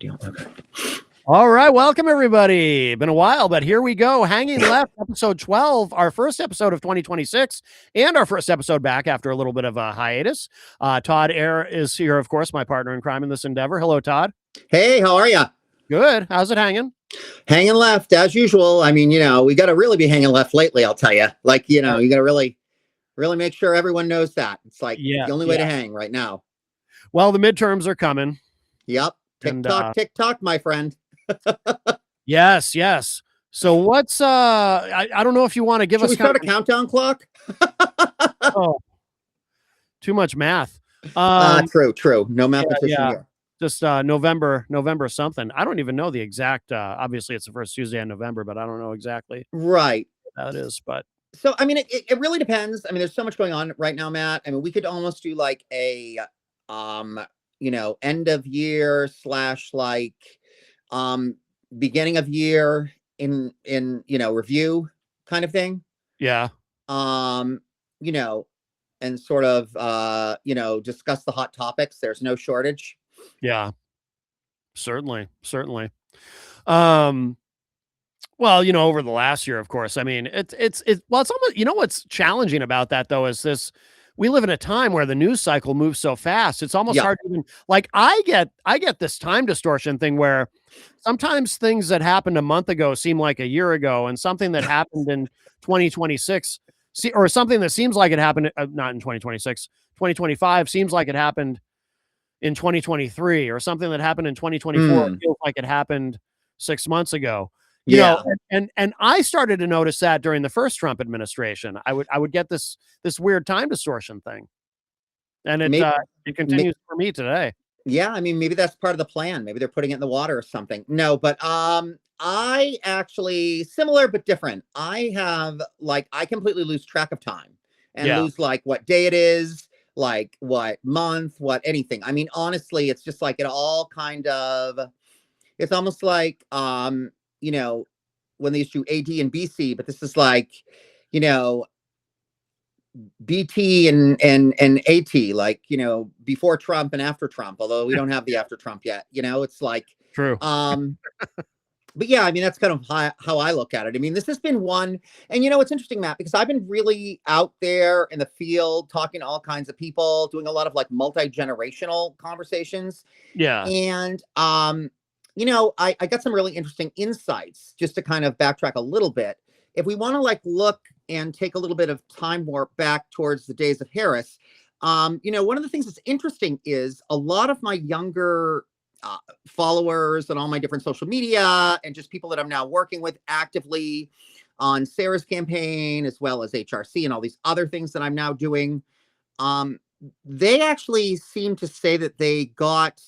deal. Okay. All right. Welcome, everybody. Been a while, but here we go. Hanging Left, episode 12, our first episode of 2026, and our first episode back after a little bit of a hiatus. Todd Ayer is here, of course, my partner in crime in this endeavor. Hello, Todd. Hey, how are you? Good. How's it hanging? Hanging left, as usual. I mean, we got to really be hanging left lately, I'll tell you. Like, you got to really make sure everyone knows that. It's like the only way to hang right now. Well, the midterms are coming. Yep. TikTok, my friend. Yes. So what's I don't know if you want to give us we start a countdown clock? Oh, too much math. True. No mathematician here. Just November something. I don't even know the exact obviously it's the first Tuesday in November, but I don't know exactly right what that is. But so I mean it really depends. I mean, there's so much going on right now, Matt. I mean, we could almost do like a end of year / beginning of year in review kind of thing. Yeah. And sort of discuss the hot topics. There's no shortage. Yeah. Certainly. Well, over the last year, of course. I mean, it's almost, what's challenging about that though is this. We live in a time where the news cycle moves so fast. It's almost hard to even like I get this time distortion thing where sometimes things that happened a month ago seem like a year ago, and something that happened in 2026 or something that seems like it happened not in 2026, 2025 seems like it happened in 2023, or something that happened in 2024 feels like it happened 6 months ago. You know, and I started to notice that during the first Trump administration. I would get this weird time distortion thing, and it continues for me today. Yeah, I mean, maybe that's part of the plan. Maybe they're putting it in the water or something. No, but I actually similar but different. I completely lose track of time and lose like what day it is, like what month, what anything. I mean, honestly, it's just like it all kind of. It's almost like when they used to do AD and BC, but this is like, BT and AT, like, before Trump and after Trump, although we don't have the after Trump yet, it's like, true. But yeah, I mean, that's kind of how I look at it. I mean, this has been one, and it's interesting, Matt, because I've been really out there in the field, talking to all kinds of people, doing a lot of like multi-generational conversations. Yeah. And, I got some really interesting insights just to kind of backtrack a little bit. If we want to like look and take a little bit of time warp back towards the days of Harris, one of the things that's interesting is a lot of my younger followers and all my different social media and just people that I'm now working with actively on Sarah's campaign, as well as HRC and all these other things that I'm now doing. They actually seem to say that they got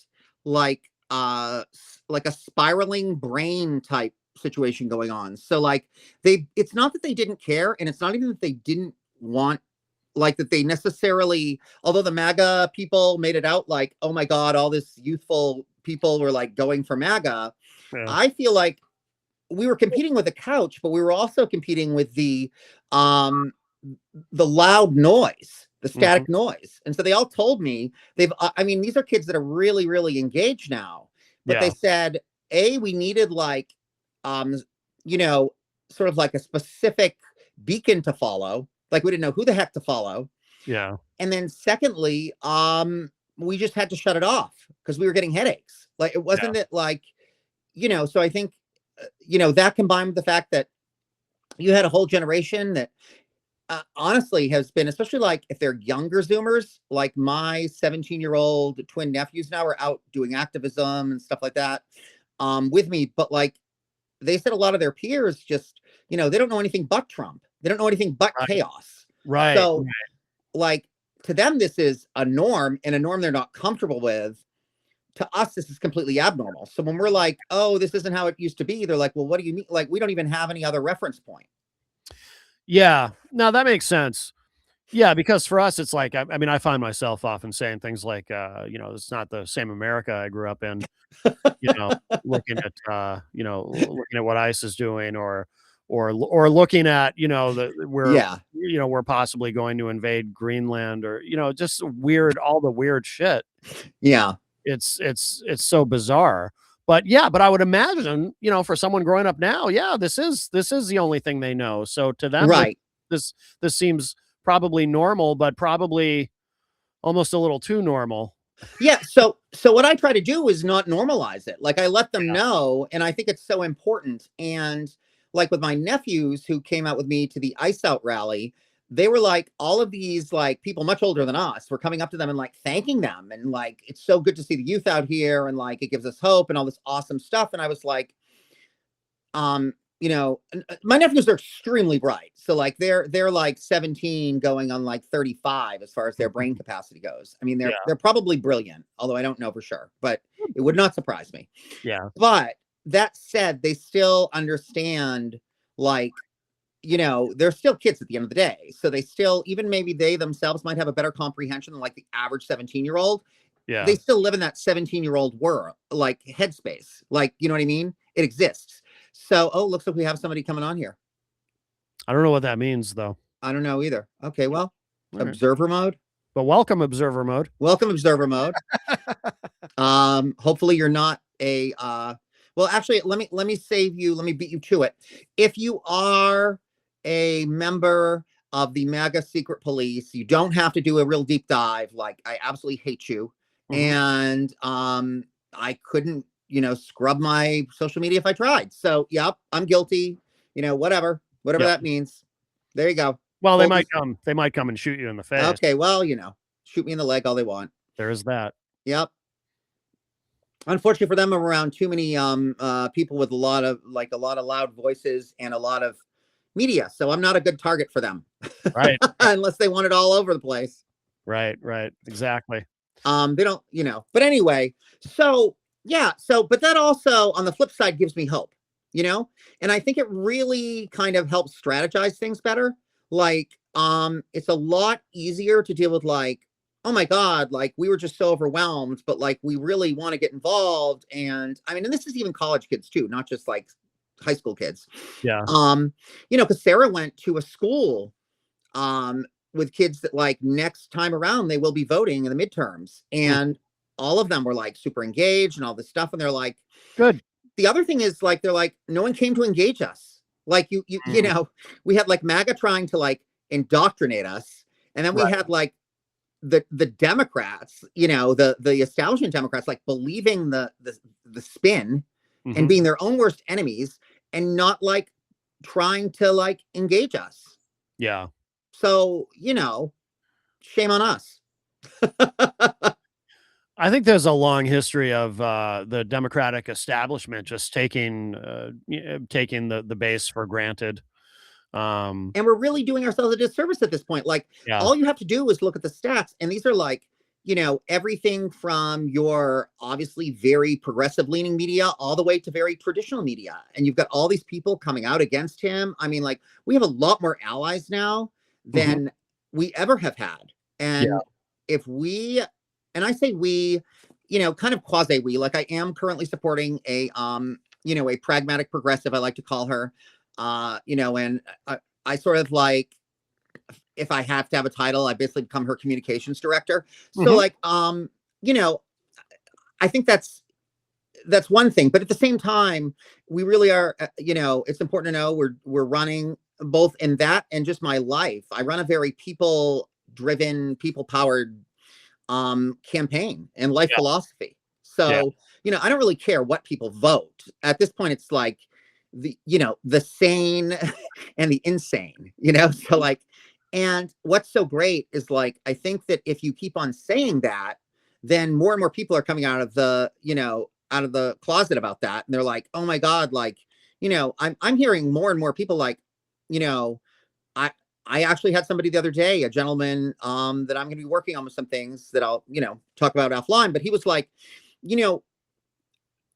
like a spiraling brain type situation going on. So like it's not that they didn't care, and it's not even that they didn't want, like that they necessarily, although the MAGA people made it out like, oh my God, all this youthful people were like going for MAGA. I feel like we were competing with the couch, but we were also competing with the loud noise, the static noise. And so they all told me these are kids that are really, really engaged now, but they said, we needed like, sort of like a specific beacon to follow. Like we didn't know who the heck to follow. Yeah. And then secondly, we just had to shut it off because we were getting headaches. Like it wasn't it like, so I think, that combined with the fact that you had a whole generation that honestly has been, especially like if they're younger Zoomers, like my 17-year-old twin nephews now are out doing activism and stuff like that with me. But like they said, a lot of their peers just, they don't know anything but Trump. They don't know anything but chaos. Right. So like to them, this is a norm, and a norm they're not comfortable with. To us, this is completely abnormal. So when we're like, oh, this isn't how it used to be, they're like, well, what do you mean? Like, we don't even have any other reference point. Yeah, no, that makes sense. Yeah, because for us, it's like, I mean, I find myself often saying things like, it's not the same America I grew up in, looking at what ICE is doing, or looking at, we're possibly going to invade Greenland, or, just all the weird shit. Yeah. It's so bizarre. But yeah, but I would imagine, for someone growing up now, yeah, this is the only thing they know. So to them, Right. this seems probably normal, but probably almost a little too normal. Yeah. So what I try to do is not normalize it. Like I let them Yeah. know, and I think it's so important. And like with my nephews who came out with me to the Ice Out rally, they were like all of these like people much older than us were coming up to them and like thanking them and like it's so good to see the youth out here and like it gives us hope and all this awesome stuff. And I was like, my nephews are extremely bright. So like they're like 17 going on like 35 as far as their brain capacity goes. I mean, they're Yeah. they're probably brilliant, although I don't know for sure, but it would not surprise me. Yeah. But that said, they still understand like, they're still kids at the end of the day. So they still, even maybe they themselves might have a better comprehension than like the average 17-year-old. Yeah. They still live in that 17-year-old world, like headspace. Like, you know what I mean? It exists. So, looks like we have somebody coming on here. I don't know what that means though. I don't know either. Okay, well, All right. observer mode. But welcome, observer mode. Welcome, observer mode. Hopefully you're not a well, actually, let me save you, let me beat you to it. If you are a member of the MAGA secret police, you don't have to do a real deep dive. Like, I absolutely hate you. And I couldn't, scrub my social media if I tried. So, yep, I'm guilty. Whatever Yep. that means. There you go. Well, Full they might come and shoot you in the face. Okay, well, shoot me in the leg all they want. There is that. Yep. Unfortunately for them, I'm around too many people with a lot of loud voices and a lot of media, so I'm not a good target for them. Right. Unless they want it all over the place. Right. Exactly. They don't, But anyway, so yeah, but that also on the flip side gives me hope, and I think it really kind of helps strategize things better. Like, it's a lot easier to deal with like, oh my God, like we were just so overwhelmed, but like we really want to get involved. And I mean, and this is even college kids too, not just like high school kids. Yeah. Because Sarah went to a school with kids that like next time around they will be voting in the midterms. And all of them were like super engaged and all this stuff. And they're like, good. The other thing is like, they're like, no one came to engage us. Like we had like MAGA trying to like indoctrinate us. And then we had like the Democrats, the establishment Democrats, like believing the spin and being their own worst enemies and not like trying to like engage us. Yeah. So, shame on us. I think there's a long history of the Democratic establishment just taking the base for granted. And we're really doing ourselves a disservice at this point. Like, all you have to do is look at the stats, and these are like, everything from your obviously very progressive leaning media all the way to very traditional media. And you've got all these people coming out against him. I mean, like, we have a lot more allies now than we ever have had. And if we, and I say we, kind of quasi we, like I am currently supporting a pragmatic progressive, I like to call her, and I sort of like, if I have to have a title, I basically become her communications director. So like, I think that's one thing, but at the same time, we really are, it's important to know we're running both in that and just my life. I run a very people driven, people powered campaign and life philosophy. So, I don't really care what people vote at this point. It's like the sane and the insane, so like, and what's so great is like, I think that if you keep on saying that, then more and more people are coming out of the, out of the closet about that. And they're like, oh my God, like, I'm hearing more and more people like, I actually had somebody the other day, a gentleman that I'm going to be working on with some things that I'll, talk about offline. But he was like,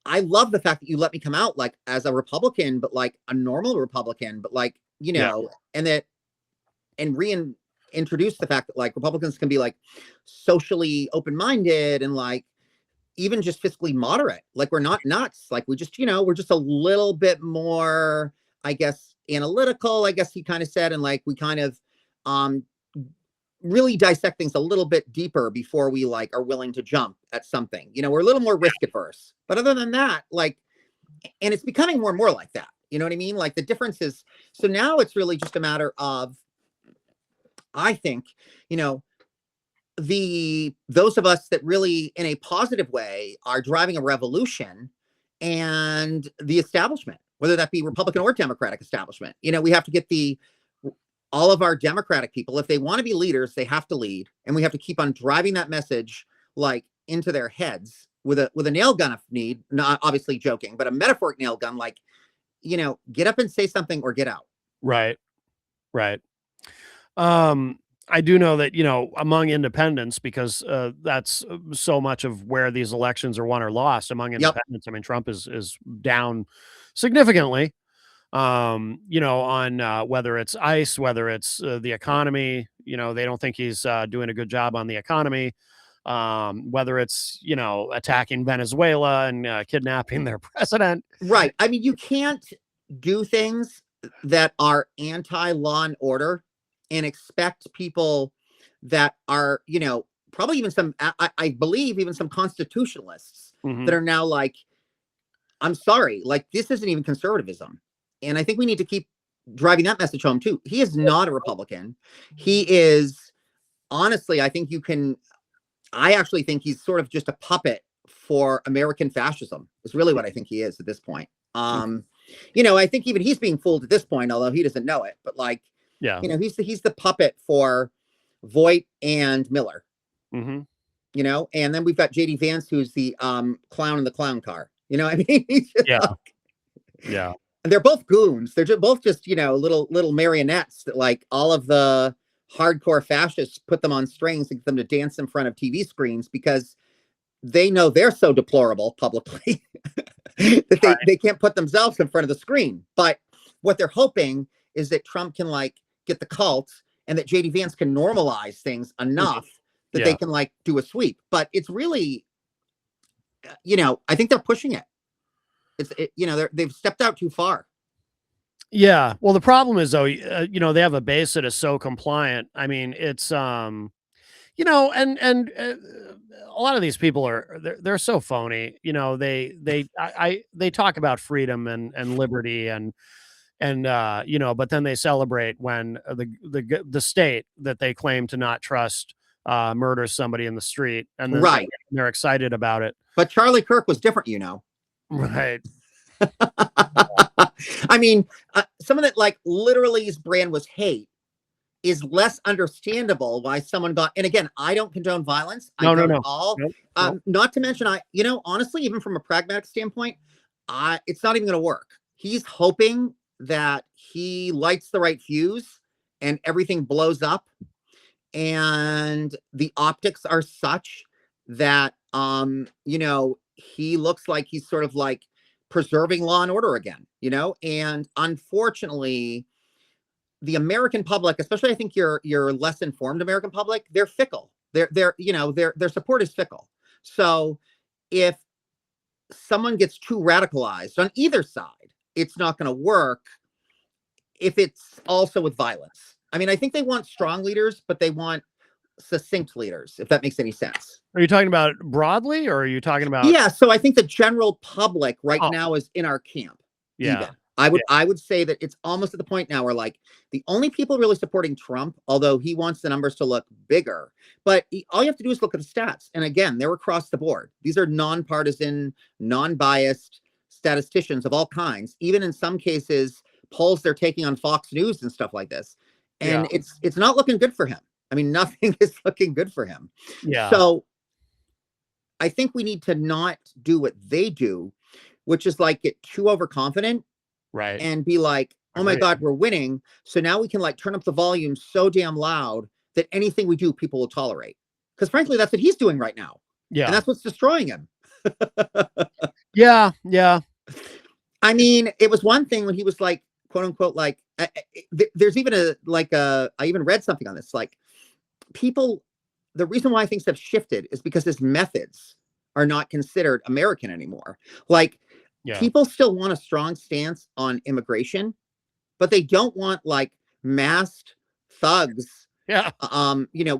I love the fact that you let me come out like as a Republican, but like a normal Republican, but like, and reintroduce the fact that like Republicans can be like socially open-minded and like even just fiscally moderate. Like we're not nuts. Like we just, we're just a little bit more, I guess, analytical, I guess he kind of said. And like, we kind of really dissect things a little bit deeper before we like are willing to jump at something. You know, we're a little more risk adverse. But other than that, like, and it's becoming more and more like that. You know what I mean? Like the difference is, so now it's really just a matter of, I think, you know, those of us that really in a positive way are driving a revolution, and the establishment, whether that be Republican or Democratic establishment, you know, we have to get all of our Democratic people, if they want to be leaders, they have to lead, and we have to keep on driving that message like into their heads with a nail gun if need, not obviously joking, but a metaphoric nail gun, like, you know, get up and say something or get out. Right. Right. I do know that, you know, among independents, because that's so much of where these elections are won or lost among Yep. independents. I mean, Trump is down significantly, you know, on whether it's ICE, whether it's the economy. You know, they don't think he's doing a good job on the economy. Whether it's, you know, attacking Venezuela and kidnapping their president. Right. I mean, you can't do things that are anti-law and order and expect people that are, you know, probably even some, I believe even some constitutionalists that are now like, I'm sorry, like this isn't even conservatism. And I think we need to keep driving that message home too. He is not a Republican. He is, honestly, I actually think he's sort of just a puppet for American fascism is really what I think he is at this point. You know, I think even he's being fooled at this point, although he doesn't know it, but like, Yeah. you know, he's the puppet for Voight and Miller, you know, and then we've got JD Vance, who's the clown in the clown car. You know what I mean? Yeah. Yeah. And they're both goons. They're both just, you know, little marionettes that like all of the hardcore fascists put them on strings and get them to dance in front of TV screens because they know they're so deplorable publicly that they can't put themselves in front of the screen. But what they're hoping is that Trump can like get the cult, and that JD Vance can normalize things enough that they can like do a sweep. But it's really, you know, I think they're pushing it. You know, they've stepped out too far. Yeah. Well, the problem is though, you know, they have a base that is so compliant. I mean, it's, you know, and a lot of these people they're so phony. You know, they talk about freedom and liberty and you know, but then they celebrate when the state that they claim to not trust murders somebody in the street, and then they're excited about it. But Charlie Kirk was different, you know. Right. I mean, someone that like literally his brand was hate is less understandable why someone got, and again, I don't condone violence. No. Nope. Not to mention, you know, honestly, even from a pragmatic standpoint, it's not even going to work. He's hoping that he lights the right fuse and everything blows up. And the optics are such that, you know, he looks like he's sort of like preserving law and order again, you know, and unfortunately, the American public, especially I think your less informed American public, they're fickle. They're you know, their support is fickle. So if someone gets too radicalized on either side, it's not going to work if it's also with violence. I mean, I think they want strong leaders, but they want succinct leaders, if that makes any sense. Are you talking about broadly, or are you talking about? Yeah. So I think the general public right now is in our camp. Yeah. Even. I would say that it's almost at the point now where like the only people really supporting Trump, although he wants the numbers to look bigger, but all you have to do is look at the stats. And again, they're across the board. These are nonpartisan, non-biased statisticians of all kinds. Even in some cases, polls they're taking on Fox News and stuff like this. And it's not looking good for him. I mean, nothing is looking good for him. Yeah. So I think we need to not do what they do, which is like get too overconfident. Right. And be like, oh my God, we're winning. So now we can like turn up the volume so damn loud that anything we do, people will tolerate. Because frankly, that's what he's doing right now. Yeah. And that's what's destroying him. Yeah. Yeah. I mean, it was one thing when he was like, quote unquote, like, there's even I even read something on this, like people, the reason why things have shifted is because his methods are not considered American anymore. Like, people still want a strong stance on immigration, but they don't want like masked thugs Yeah.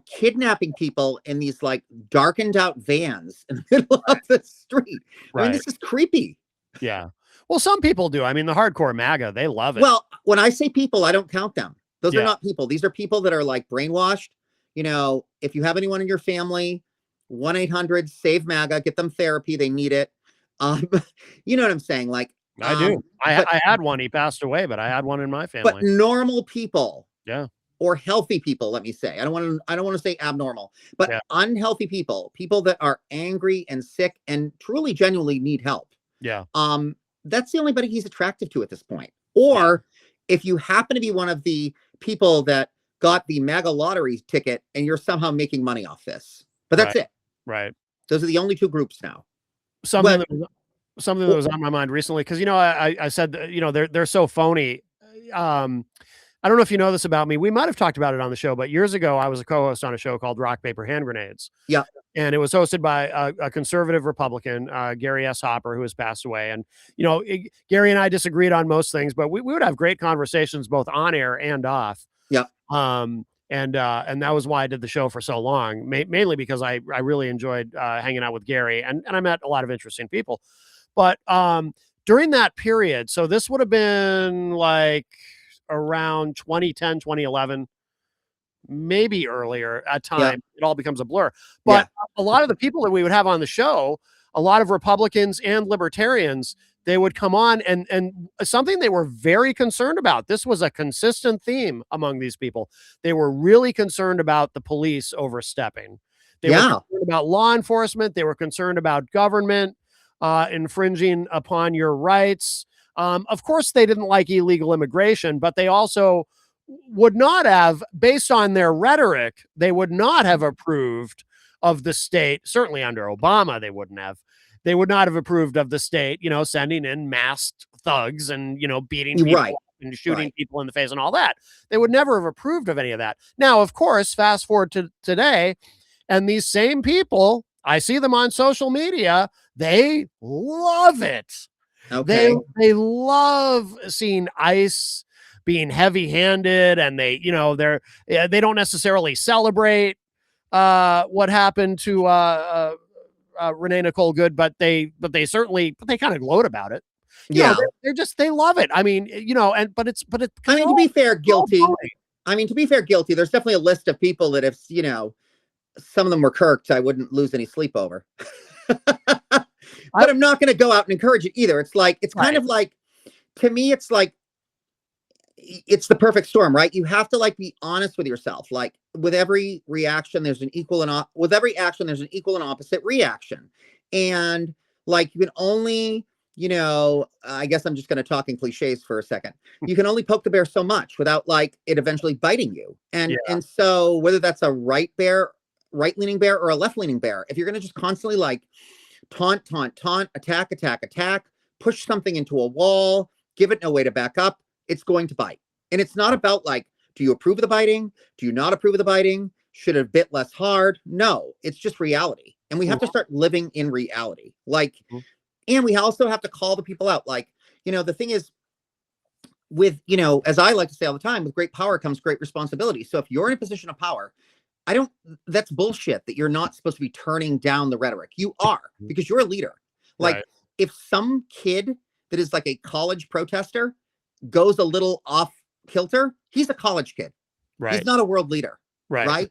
Kidnapping people in these like darkened out vans in the middle of the street. I mean, Right. this is creepy. Yeah. Well, some people do. I mean, the hardcore MAGA, they love it. Well, when I say people, I don't count them. Those are Yeah. not people. These are people that are like brainwashed. If you have anyone in your family, 1-800-SAVE MAGA, get them therapy. They need it. Um, you know what I'm saying? Like, I do. but I had one. He passed away, but I had one in my but family. normal people, Yeah. or healthy people, let me say. I don't want to say abnormal, but Yeah. unhealthy people that are angry and sick and truly genuinely need help. Yeah. That's the only body he's attractive to at this point. Or if you happen to be one of the people that got the MAGA lottery ticket and you're somehow making money off this. But that's it. Right. Those are the only two groups now. Something that was on my mind recently, because I said they're so phony. I don't know if you know this about me. We might have talked about it on the show, but years ago I was a co-host on a show called Rock Paper Hand Grenades. Yeah. And it was hosted by a conservative Republican, Gary S. Hopper, who has passed away. And Gary and I disagreed on most things, but we would have great conversations both on air and off. Yeah. And that was why I did the show for so long, mainly because I really enjoyed hanging out with Gary, and I met a lot of interesting people. But during that period, so this would have been like around 2010, 2011, maybe earlier at time. Yeah. It all becomes a blur. But a lot of the people that we would have on the show, a lot of Republicans and libertarians, they would come on and something they were very concerned about. This was a consistent theme among these people. They were really concerned about the police overstepping. They were concerned about law enforcement. They were concerned about government infringing upon your rights. Of course, they didn't like illegal immigration, but they also would not have, based on their rhetoric, they would not have approved of the state. Certainly under Obama, they wouldn't have. They would not have approved of the state, sending in masked thugs and, beating people and shooting people in the face and all that. They would never have approved of any of that. Now, of course, fast forward to today, and these same people, I see them on social media, they love it. Okay. They love seeing ICE being heavy-handed, and they don't necessarily celebrate what happened to Renee Nicole Good, but they kind of gloat about it. They love it. I mean, to be fair, guilty. Guilty. There's definitely a list of people that if some of them were Kirks, I wouldn't lose any sleep over. But I'm not going to go out and encourage it either. It's like, it's kind of like, to me, it's like, it's the perfect storm, right? You have to like be honest with yourself. Like with every reaction, there's an equal and with every action, there's an equal and opposite reaction. And like, you can only, I guess I'm just going to talk in cliches for a second. You can only poke the bear so much without like it eventually biting you. And so whether that's a right-leaning bear or a left-leaning bear, if you're going to just constantly like taunt, attack, push something into a wall, give it no way to back up, it's going to bite. And it's not about like, do you approve of the biting? Do you not approve of the biting? Should it have bit less hard? No, it's just reality. And we have to start living in reality. Like, and we also have to call the people out. Like, the thing is with, as I like to say all the time, with great power comes great responsibility. So if you're in a position of power, that's bullshit that you're not supposed to be turning down the rhetoric. You are, because you're a leader. Like if some kid that is like a college protester goes a little off kilter, he's a college kid. Right. He's not a world leader. Right.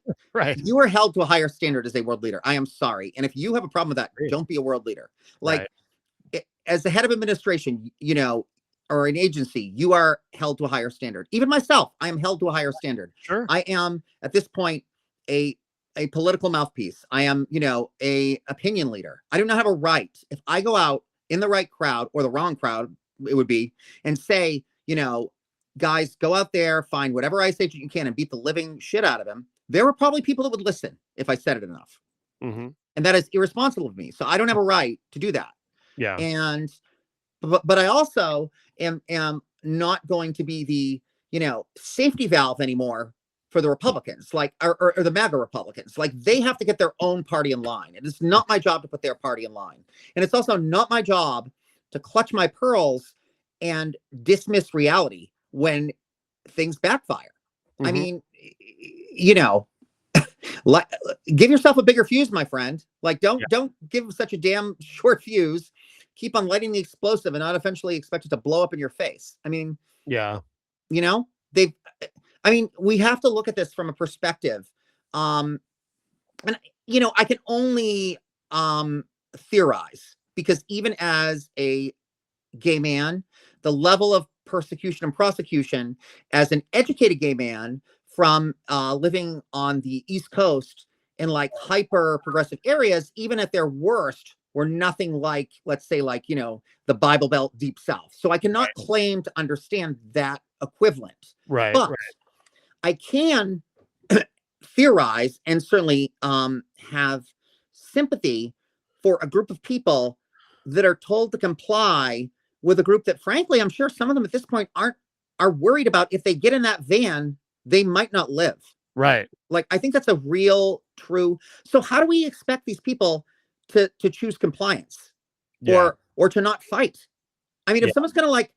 You are held to a higher standard as a world leader. I am sorry. And if you have a problem with that, don't be a world leader. Like as the head of administration, or an agency, you are held to a higher standard. Even myself, I am held to a higher standard. Sure. I am at this point a political mouthpiece. I am, a opinion leader. I do not have a right. If I go out in the right crowd or the wrong crowd, it would be, and say, guys, go out there, find whatever ICE agent you can and beat the living shit out of him. There were probably people that would listen if I said it enough. And that is irresponsible of me. So I don't have a right to do that. Yeah. And, but I also am not going to be the, safety valve anymore for the Republicans, like, or the MAGA Republicans. Like they have to get their own party in line. It is not my job to put their party in line. And it's also not my job to clutch my pearls and dismiss reality when things backfire. I mean, you know, like, give yourself a bigger fuse, my friend. Like, Yeah. don't give such a damn short fuse. Keep on lighting the explosive and not eventually expect it to blow up in your face. I mean, Yeah. you know, they've, I mean, we have to look at this from a perspective. Um, and I can only theorize, because even as a gay man, the level of persecution and prosecution as an educated gay man from living on the East Coast in like hyper progressive areas, even at their worst, were nothing like, let's say, like, the Bible Belt Deep South. So I cannot claim to understand that equivalent. Right. But I can theorize and certainly have sympathy for a group of people that are told to comply with a group that, frankly, I'm sure some of them at this point are worried about, if they get in that van, they might not live. Right. Like, I think that's a real true. So how do we expect these people to choose compliance or to not fight? I mean, if someone's going to like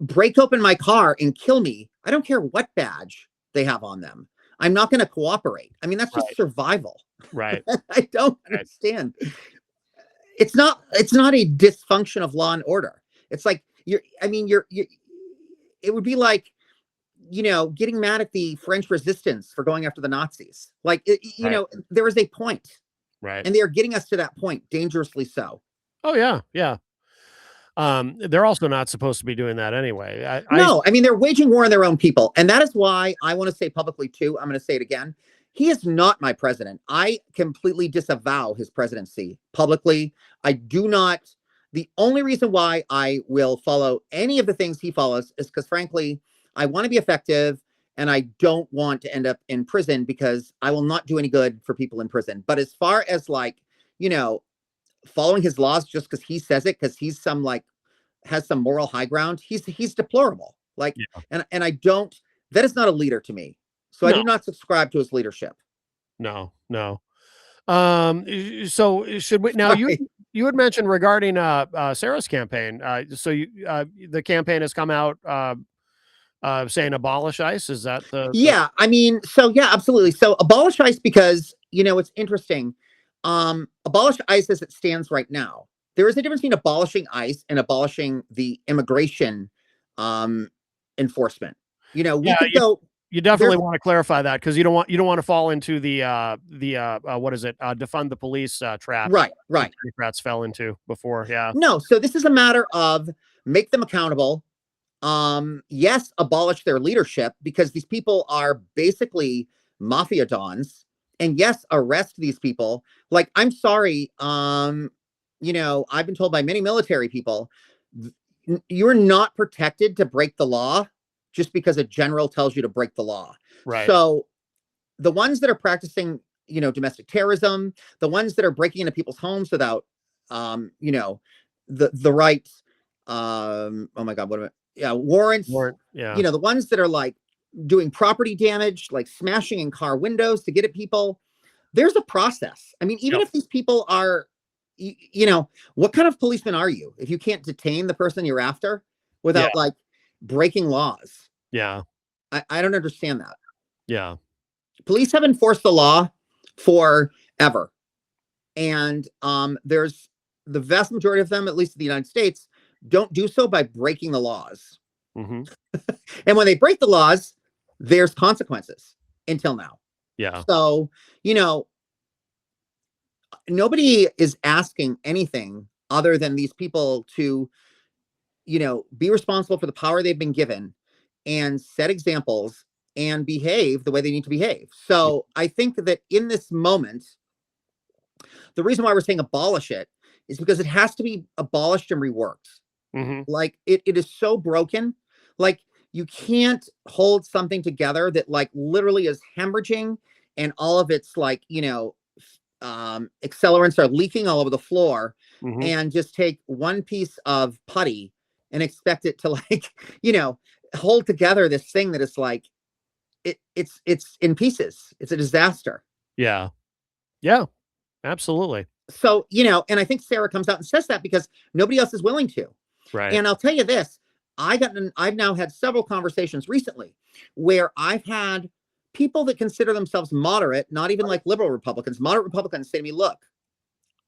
break open my car and kill me, I don't care what badge they have on them. I'm not going to cooperate. I mean, that's just survival. Right. I don't understand. It's not a dysfunction of law and order. It's like it would be like, getting mad at the French resistance for going after the Nazis. Like, there is a point. Right. And they are getting us to that point, dangerously so. Oh, yeah. Yeah. They're also not supposed to be doing that anyway. No, I mean, they're waging war on their own people. And that is why I want to say publicly, too, I'm going to say it again. He is not my president. I completely disavow his presidency publicly. I do not. The only reason why I will follow any of the things he follows is because, frankly, I want to be effective and I don't want to end up in prison, because I will not do any good for people in prison. But as far as like, following his laws just because he says it, because he's has some moral high ground, he's deplorable. Like, and I don't, that is not a leader to me. So I do not subscribe to his leadership. No. So should we now? You had mentioned regarding Sarah's campaign. So the campaign has come out saying abolish ICE. Is that the? I mean, so yeah, absolutely. So abolish ICE, because it's interesting. Abolish ICE as it stands right now. There is a difference between abolishing ICE and abolishing the immigration enforcement. We could go. You definitely want to clarify that, because you don't want to fall into the what is it, defund the police trap. Right. Democrats fell into before. Yeah. No. So this is a matter of make them accountable. Yes, abolish their leadership, because these people are basically mafia dons. And yes, arrest these people. Like, I'm sorry. I've been told by many military people, you're not protected to break the law just because a general tells you to break the law. Right. So the ones that are practicing, domestic terrorism, the ones that are breaking into people's homes without, the right, oh my God, what am I? Yeah, warrants. Yeah. The ones that are like doing property damage, like smashing in car windows to get at people. There's a process. I mean, even if these people are, what kind of policeman are you if you can't detain the person you're after without like breaking laws? Yeah. I don't understand that. Yeah. Police have enforced the law forever. And there's the vast majority of them, at least in the United States, don't do so by breaking the laws. Mm-hmm. And when they break the laws, there's consequences until now. Yeah. So, nobody is asking anything other than these people to, be responsible for the power they've been given and set examples and behave the way they need to behave. So I think that in this moment, the reason why we're saying abolish it is because it has to be abolished and reworked. Mm-hmm. Like, it is so broken. Like, you can't hold something together that like literally is hemorrhaging and all of its like, accelerants are leaking all over the floor, and just take one piece of putty and expect it to like, hold together this thing that is like, it's in pieces. It's a disaster. Yeah. Yeah, absolutely. So, and I think Sarah comes out and says that because nobody else is willing to. Right. And I'll tell you this, I've now had several conversations recently where I've had people that consider themselves moderate, not even like liberal Republicans, moderate Republicans say to me, look,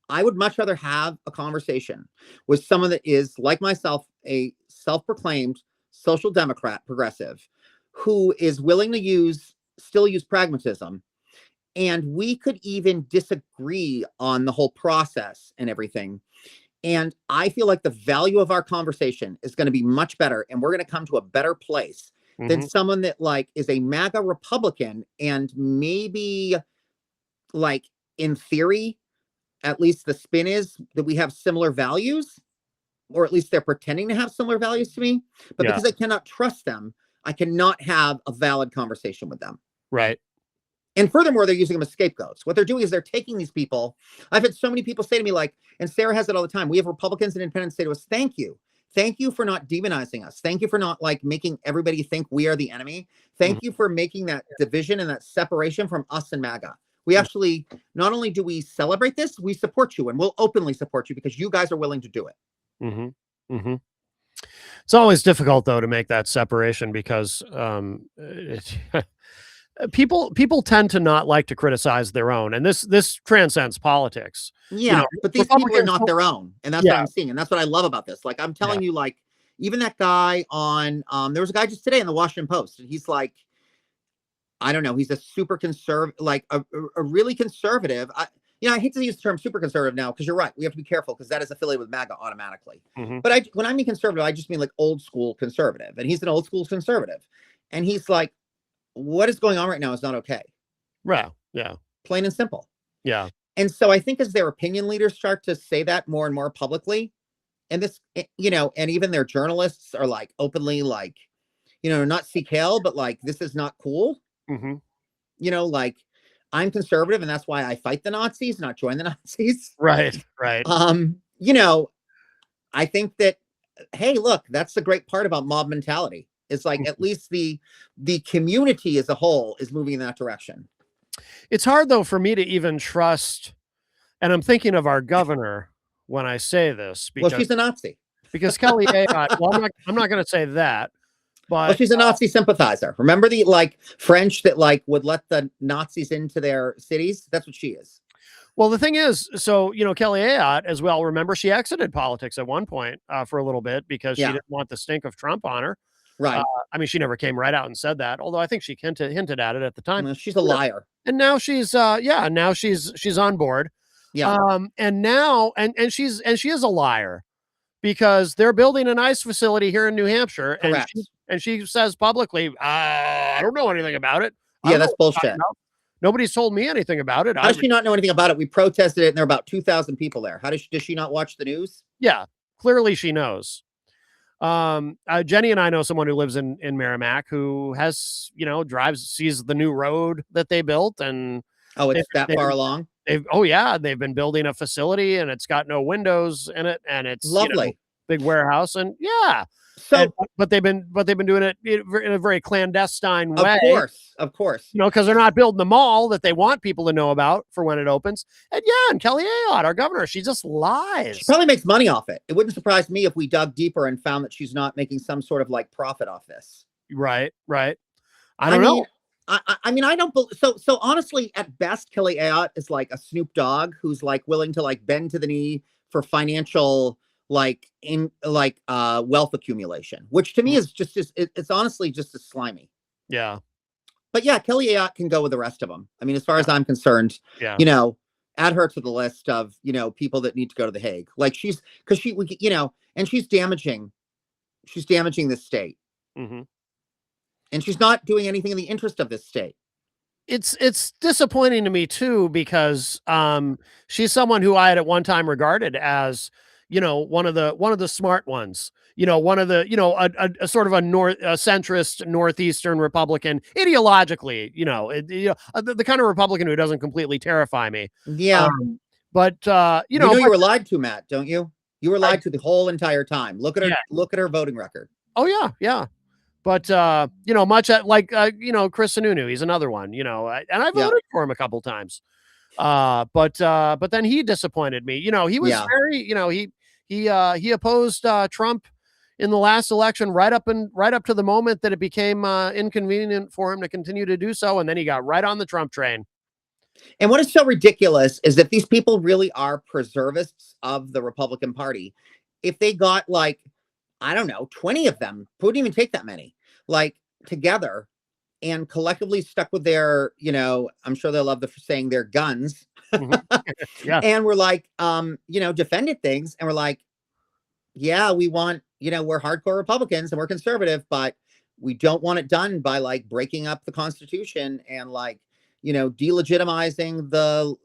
I would much rather have a conversation with someone that is, like myself, a self-proclaimed social democrat, progressive, who is willing to still use pragmatism. And we could even disagree on the whole process and everything. And I feel like the value of our conversation is going to be much better, and we're going to come to a better place than someone that like is a MAGA Republican and maybe like in theory, at least the spin is that we have similar values, or at least they're pretending to have similar values to me. But because I cannot trust them, I cannot have a valid conversation with them. Right. And furthermore, they're using them as scapegoats. What they're doing is they're taking these people. I've had so many people say to me, like, and Sarah has it all the time, we have Republicans and independents say to us, thank you. Thank you for not demonizing us. Thank you for not like making everybody think we are the enemy. Thank you for making that division and that separation from us and MAGA. We actually, not only do we celebrate this, we support you, and we'll openly support you because you guys are willing to do it. It's always difficult though to make that separation because people tend to not like to criticize their own, and this transcends politics. Yeah, but these people are not their own, and that's what I'm seeing, and that's what I love about this. Like I'm telling you, like even that guy on there was a guy just today in the Washington Post, and he's like, I don't know, he's a super conservative, like a really conservative. I hate to use the term super conservative now because you're right. We have to be careful because that is affiliated with MAGA automatically. But when I mean conservative, I just mean like old school conservative, and he's an old school conservative, and he's like, what is going on right now is not okay. Right. Yeah. Plain and simple. Yeah. And so I think as their opinion leaders start to say that more and more publicly, and this, and even their journalists are like openly like, not seek hell, but like, this is not cool. Like I'm conservative and that's why I fight the Nazis, not join the Nazis. Right. Right. I think that, hey, look, that's the great part about mob mentality. It's like at least the community as a whole is moving in that direction. It's hard though for me to even trust, and I'm thinking of our governor when I say this because she's a Nazi. Because Kelly Ayotte, well, I'm not going to say that, but she's a Nazi sympathizer. Remember the like French that like would let the Nazis into their cities? That's what she is. Well, the thing is, so, Kelly Ayotte as well, remember she exited politics at one point for a little bit because she didn't want the stink of Trump on her. Right. I mean, she never came right out and said that, although I think she hinted at it at the time. Well, she's a liar. And now she's now she's on board. Yeah. And now and she is a liar because they're building an ICE facility here in New Hampshire. Correct. And she says publicly, I don't know anything about it. Yeah, that's bullshit. Nobody's told me anything about it. How does she not know anything about it? We protested it and there are about 2,000 people there. Does she not watch the news? Yeah, clearly she knows. Jenny and I know someone who lives in Merrimack who has, sees the new road that they built, and it's that far along. They've been building a facility and it's got no windows in it, and it's lovely, big warehouse, and but they've been doing it in a very clandestine way. Of course, because they're not building the mall that they want people to know about for when it opens. And Kelly Ayotte, our governor, she just lies. She probably makes money off it. It wouldn't surprise me if we dug deeper and found that she's not making some sort of like profit off this. Right. I don't know. I mean, I don't. So honestly, at best, Kelly Ayotte is like a Snoop Dogg who's like willing to like bend to the knee for financial wealth accumulation, which to me is it's honestly just as slimy. Yeah. But yeah, Kelly Ayotte can go with the rest of them. I mean, as far as I'm concerned, add her to the list of, people that need to go to the Hague. Like and she's damaging this state. And she's not doing anything in the interest of this state. It's disappointing to me too, because she's someone who I had at one time regarded as, one of the smart ones, one of the, a sort of a centrist Northeastern Republican ideologically, the kind of Republican who doesn't completely terrify me. Yeah. But you were lied to, Matt, don't you? You were lied to the whole entire time. Look at her, look at her voting record. Oh yeah. Yeah. But, much like, Chris Sununu, he's another one, and I voted for him a couple times. But then he disappointed me. He was very, he opposed Trump, in the last election, right up to the moment that it became inconvenient for him to continue to do so, and then he got right on the Trump train. And what is so ridiculous is that these people really are preservists of the Republican Party. If they got like, I don't know, 20 of them, wouldn't even take that many, like together and collectively stuck with their, I'm sure they'll love the saying their guns. Yeah. And we're like, defended things. And we're like, yeah, we want, we're hardcore Republicans and we're conservative, but we don't want it done by like breaking up the Constitution and like, delegitimizing the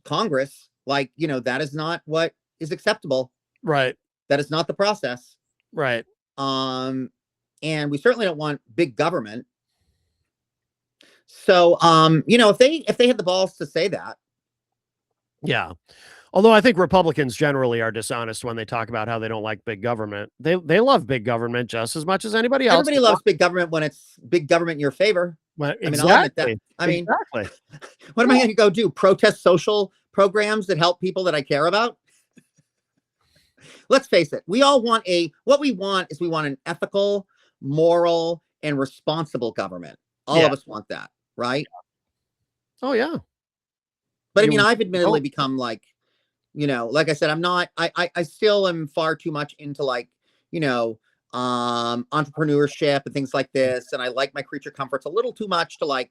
Congress. Like, that is not what is acceptable. Right. That is not the process. Right. And we certainly don't want big government. So, if they had the balls to say that. Yeah. Although I think Republicans generally are dishonest when they talk about how they don't like big government. They love big government just as much as anybody else. Everybody loves big government when it's big government in your favor. Well, exactly. I mean, I'll admit that. I mean, exactly. What am I going to go do? Protest social programs that help people that I care about? Let's face it. What we want is an ethical, moral, and responsible government. All of us want that, right? Oh, yeah. But I mean, I've admittedly become like, like I said, I still am far too much into like, entrepreneurship and things like this. And I like my creature comforts a little too much to like,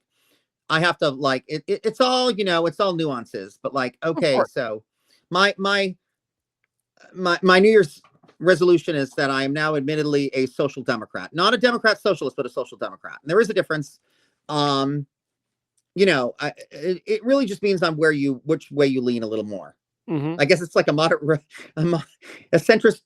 I have to like, it's all, it's all nuances, but like, okay, so my New Year's resolution is that I am now admittedly a social democrat, not a Democrat socialist, but a social democrat. And there is a difference. It really just means on which way you lean a little more. I guess it's like a moderate, a centrist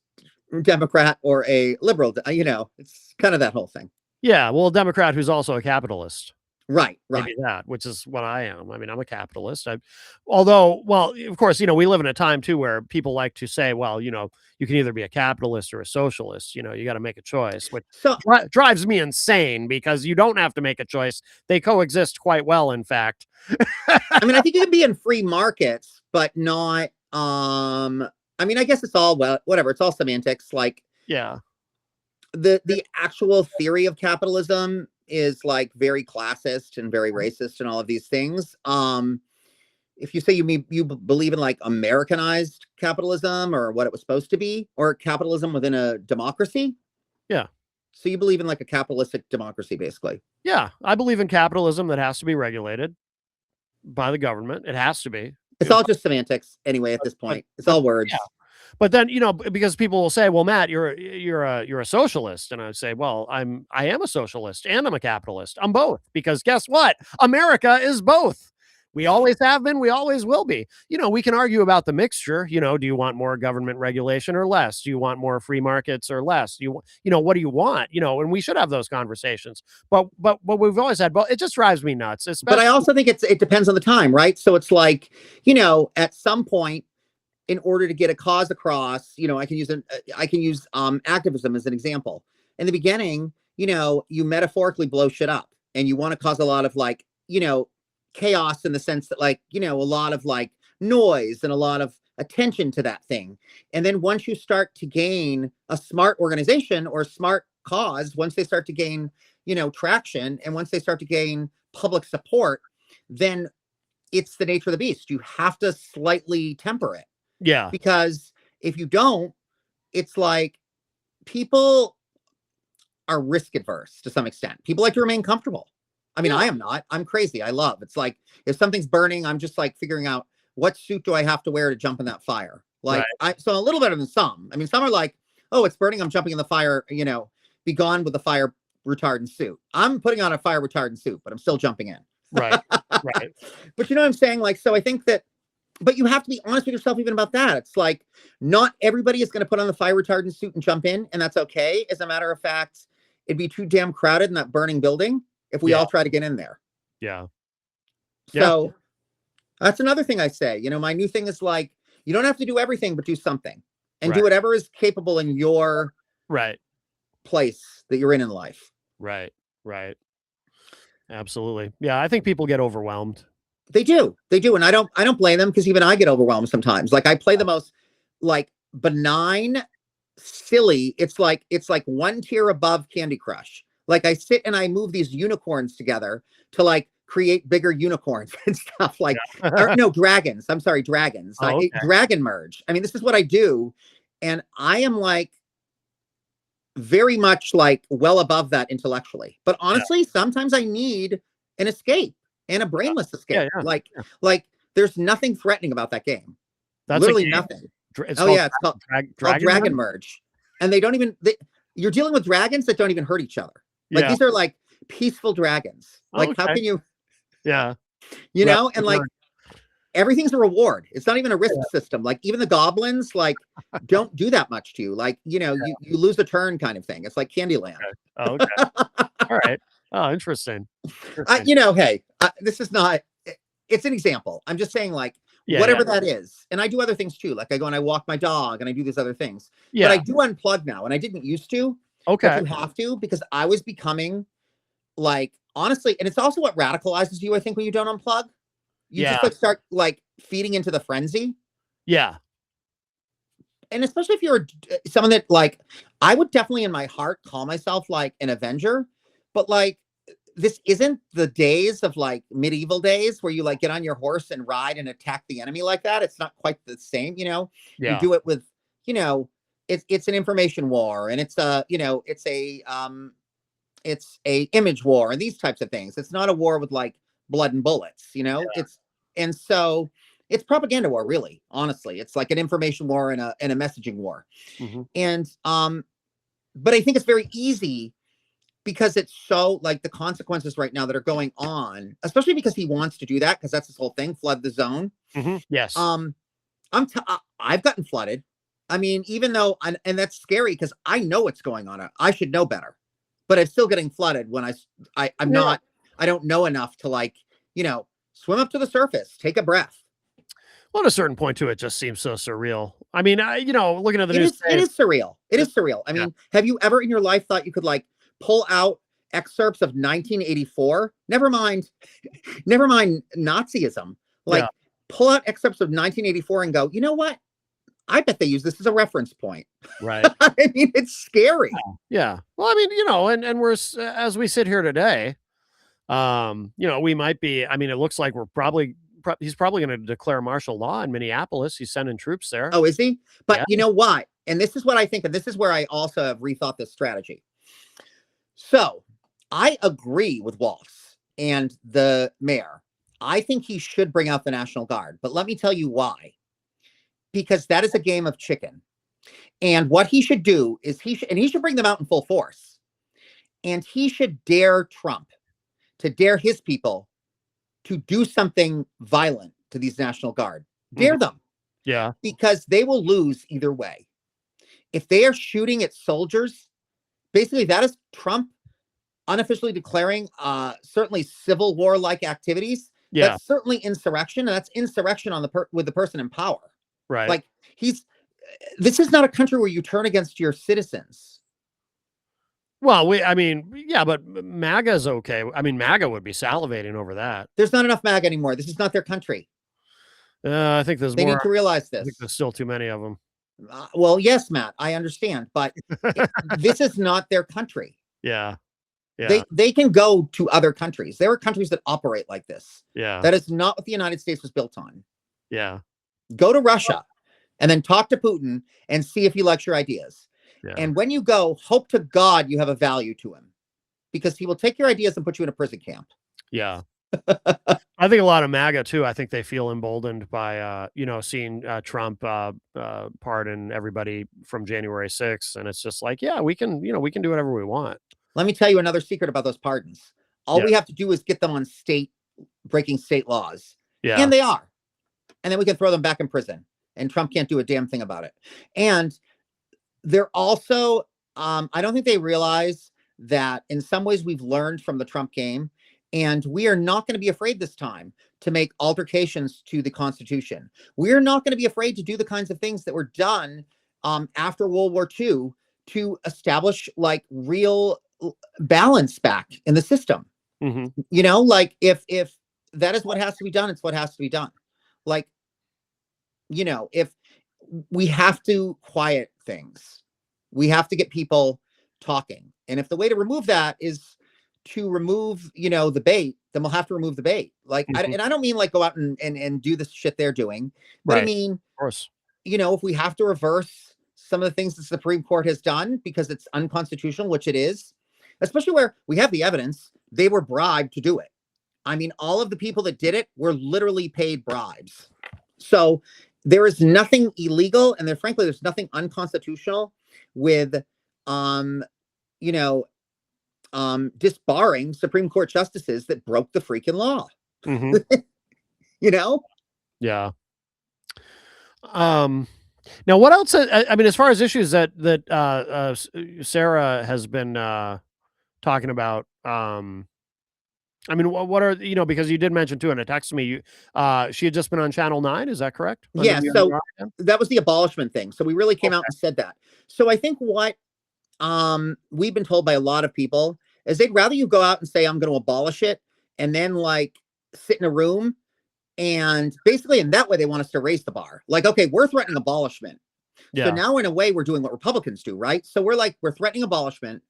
Democrat or a liberal, it's kind of that whole thing. Yeah. Well, a Democrat who's also a capitalist. Right. Maybe that, which is what I am. I mean, I'm a capitalist. Although, of course, we live in a time too where people like to say, well, you can either be a capitalist or a socialist. You got to make a choice, which drives me insane because you don't have to make a choice. They coexist quite well, in fact. I mean, I think you can be in free markets, but not. I mean, I guess it's all whatever. It's all semantics. Like, yeah, the actual theory of capitalism is like very classist and very racist and all of these things. If you say you believe in like Americanized capitalism or what it was supposed to be, or capitalism within a democracy. Yeah. So you believe in like a capitalistic democracy, basically. Yeah. I believe in capitalism that has to be regulated by the government. It has to be. It's all just semantics anyway at this point. It's all words. Yeah. But then, because people will say, well, Matt, you're a socialist. And I say, well, I am a socialist and I'm a capitalist. I'm both, because guess what? America is both. We always have been. We always will be. We can argue about the mixture. Do you want more government regulation or less? Do you want more free markets or less? Do what do you want? And we should have those conversations. But we've always had both. It just drives me nuts. But I also think it depends on the time, right? So it's like, at some point, in order to get a cause across, I can use activism as an example. In the beginning, you metaphorically blow shit up, and you want to cause a lot of like, chaos in the sense that like, a lot of like noise and a lot of attention to that thing. And then once you start to gain a smart organization or a smart cause, once they start to gain, traction, and once they start to gain public support, then it's the nature of the beast. You have to slightly temper it. Yeah. Because if you don't, it's like people are risk adverse to some extent. People like to remain comfortable. I mean, I am not. I'm crazy. I love. It's like if something's burning, I'm just like figuring out what suit do I have to wear to jump in that fire. Like, so a little better than some. I mean, some are like, oh, it's burning, I'm jumping in the fire. Be gone with the fire retardant suit. I'm putting on a fire retardant suit, but I'm still jumping in. Right. Right. But you know what I'm saying? Like, so I think that. But you have to be honest with yourself even about that. It's like not everybody is going to put on the fire retardant suit and jump in, and that's okay. As a matter of fact, it'd be too damn crowded in that burning building if we all try to get in there. Yeah. So that's another thing I say. My new thing is like, you don't have to do everything, but do something, and do whatever is capable in your place that you're in life. Right. Right. Absolutely. Yeah. I think people get overwhelmed. They do. And I don't blame them, because even I get overwhelmed sometimes. Like I play the most like benign silly. It's like one tier above Candy Crush. Like I sit and I move these unicorns together to like create bigger unicorns and stuff like, or Yeah. no, dragons. I'm sorry, dragons. Oh, okay. Dragon merge. I mean, this is what I do. And I am like very much like well above that intellectually. But Yeah. honestly, sometimes I need an escape and a brainless Yeah. escape. Yeah. Like there's nothing threatening about that game. That's a Literally game. nothing. It's Oh called yeah, it's called Dragon Dragon Merge? Merge. And they don't even you're dealing with dragons that don't even hurt each other. Like Yeah. these are like peaceful dragons. Like how Okay. can you, Yeah. you Well, know, and like everything's a reward. It's not even a risk system. Like even the goblins like don't do that much to you. Like, you lose a turn kind of thing. It's like Candyland. oh, okay. All right. Oh, interesting. Interesting. Hey, this is not it's an example. I'm just saying like Yeah. whatever Yeah. that is. And I do other things too. Like I go and I walk my dog and I do these other things. But Yeah. I do unplug now and I didn't used to. But Okay. you have to because I was becoming like honestly, and it's also what radicalizes you, I think, when you don't unplug. You Yeah. just like start like feeding into the frenzy. Yeah. And especially if you're someone that like I would definitely in my heart call myself like an Avenger, but like this isn't the days of like medieval days where you like get on your horse and ride and attack the enemy like that. It's not quite the same, You Yeah. do it with, it's an information war and it's a image war and these types of things. It's not a war with like blood and bullets, and so it's propaganda war, really, honestly. It's like an information war and a messaging war. Mhm. And but I think it's very easy because it's so like the consequences right now that are going on, especially because he wants to do that because that's his whole thing, flood the zone. Mhm. Yes. I've gotten flooded. I mean, even though and that's scary because I know what's going on. I should know better, but I'm still getting flooded when I'm Yeah. not. I don't know enough to like swim up to the surface, take a breath. Well, at a certain point too, it just seems so surreal. I mean, looking at the It news is. It today, is surreal. It is surreal. I yeah. mean, have you ever in your life thought you could like pull out excerpts of 1984? Never mind Nazism. Like Yeah. pull out excerpts of 1984 and go, you know what? I bet they use this as a reference point. Right. I mean, it's scary. Yeah. Well, I mean, and we're as we sit here today, we might be. I mean, it looks like we're he's probably going to declare martial law in Minneapolis. He's sending troops there. Oh, is he? But Yeah. you know why? And this is what I think, and this is where I also have rethought this strategy. So I agree with Waltz and the mayor. I think he should bring out the National Guard, but let me tell you why. Because that is a game of chicken. And what he should do is he should bring them out in full force. And he should dare Trump to dare his people to do something violent to these National Guard. Dare them. Yeah. Because they will lose either way. If they are shooting at soldiers, basically that is Trump unofficially declaring certainly civil war like activities. Yeah. That's certainly insurrection, and that's insurrection on with the person in power. Right. Like this is not a country where you turn against your citizens. Well, I mean, yeah, but MAGA's okay. I mean, MAGA would be salivating over that. There's not enough MAGA anymore. This is not their country. I think they need to realize this. I think there's still too many of them. Well, yes, Matt, I understand, but this is not their country. Yeah. Yeah. They can go to other countries. There are countries that operate like this. Yeah. That is not what the United States was built on. Yeah. Go to Russia and then talk to Putin and see if he likes your ideas. Yeah. And when you go, hope to God you have a value to him because he will take your ideas and put you in a prison camp. Yeah. I think a lot of MAGA too. I think they feel emboldened by, seeing Trump pardon everybody from January 6th. And it's just like, yeah, we can do whatever we want. Let me tell you another secret about those pardons. All we have to do is get them on breaking state laws. Yeah. And they are. And then we can throw them back in prison and Trump can't do a damn thing about it. And they're also, I don't think they realize that in some ways we've learned from the Trump game, and we are not going to be afraid this time to make altercations to the Constitution. We're not going to be afraid to do the kinds of things that were done after World War II to establish like real balance back in the system. Mm-hmm. Like if that is what has to be done, it's what has to be done. Like, if we have to quiet things, We have to get people talking. And if the way to remove that is to remove, the bait, then we'll have to remove the bait. Like, Mhm. and I don't mean like go out and do the shit they're doing, but I Right. mean, Of course. if we have to reverse some of the things the Supreme Court has done because it's unconstitutional, which it is, especially where we have the evidence, they were bribed to do it. I mean, all of the people that did it were literally paid bribes. So there is nothing illegal, and frankly, there's nothing unconstitutional with, you know, disbarring Supreme Court justices that broke the freaking law. Hmm. Yeah. Now, what else? I mean, as far as issues that Sarah has been talking about, I mean, what are because you did mention too in a text to me, she had just been on Channel 9. Is that correct? Yeah. So that was the abolishment thing. So we really came out and said that. So I think what we've been told by a lot of people is they'd rather you go out and say, I'm going to abolish it, and then like sit in a room. And basically, in that way, they want us to raise the bar. Like, okay, we're threatening abolishment. Yeah. So now, in a way, we're doing what Republicans do, right? So we're threatening abolishment.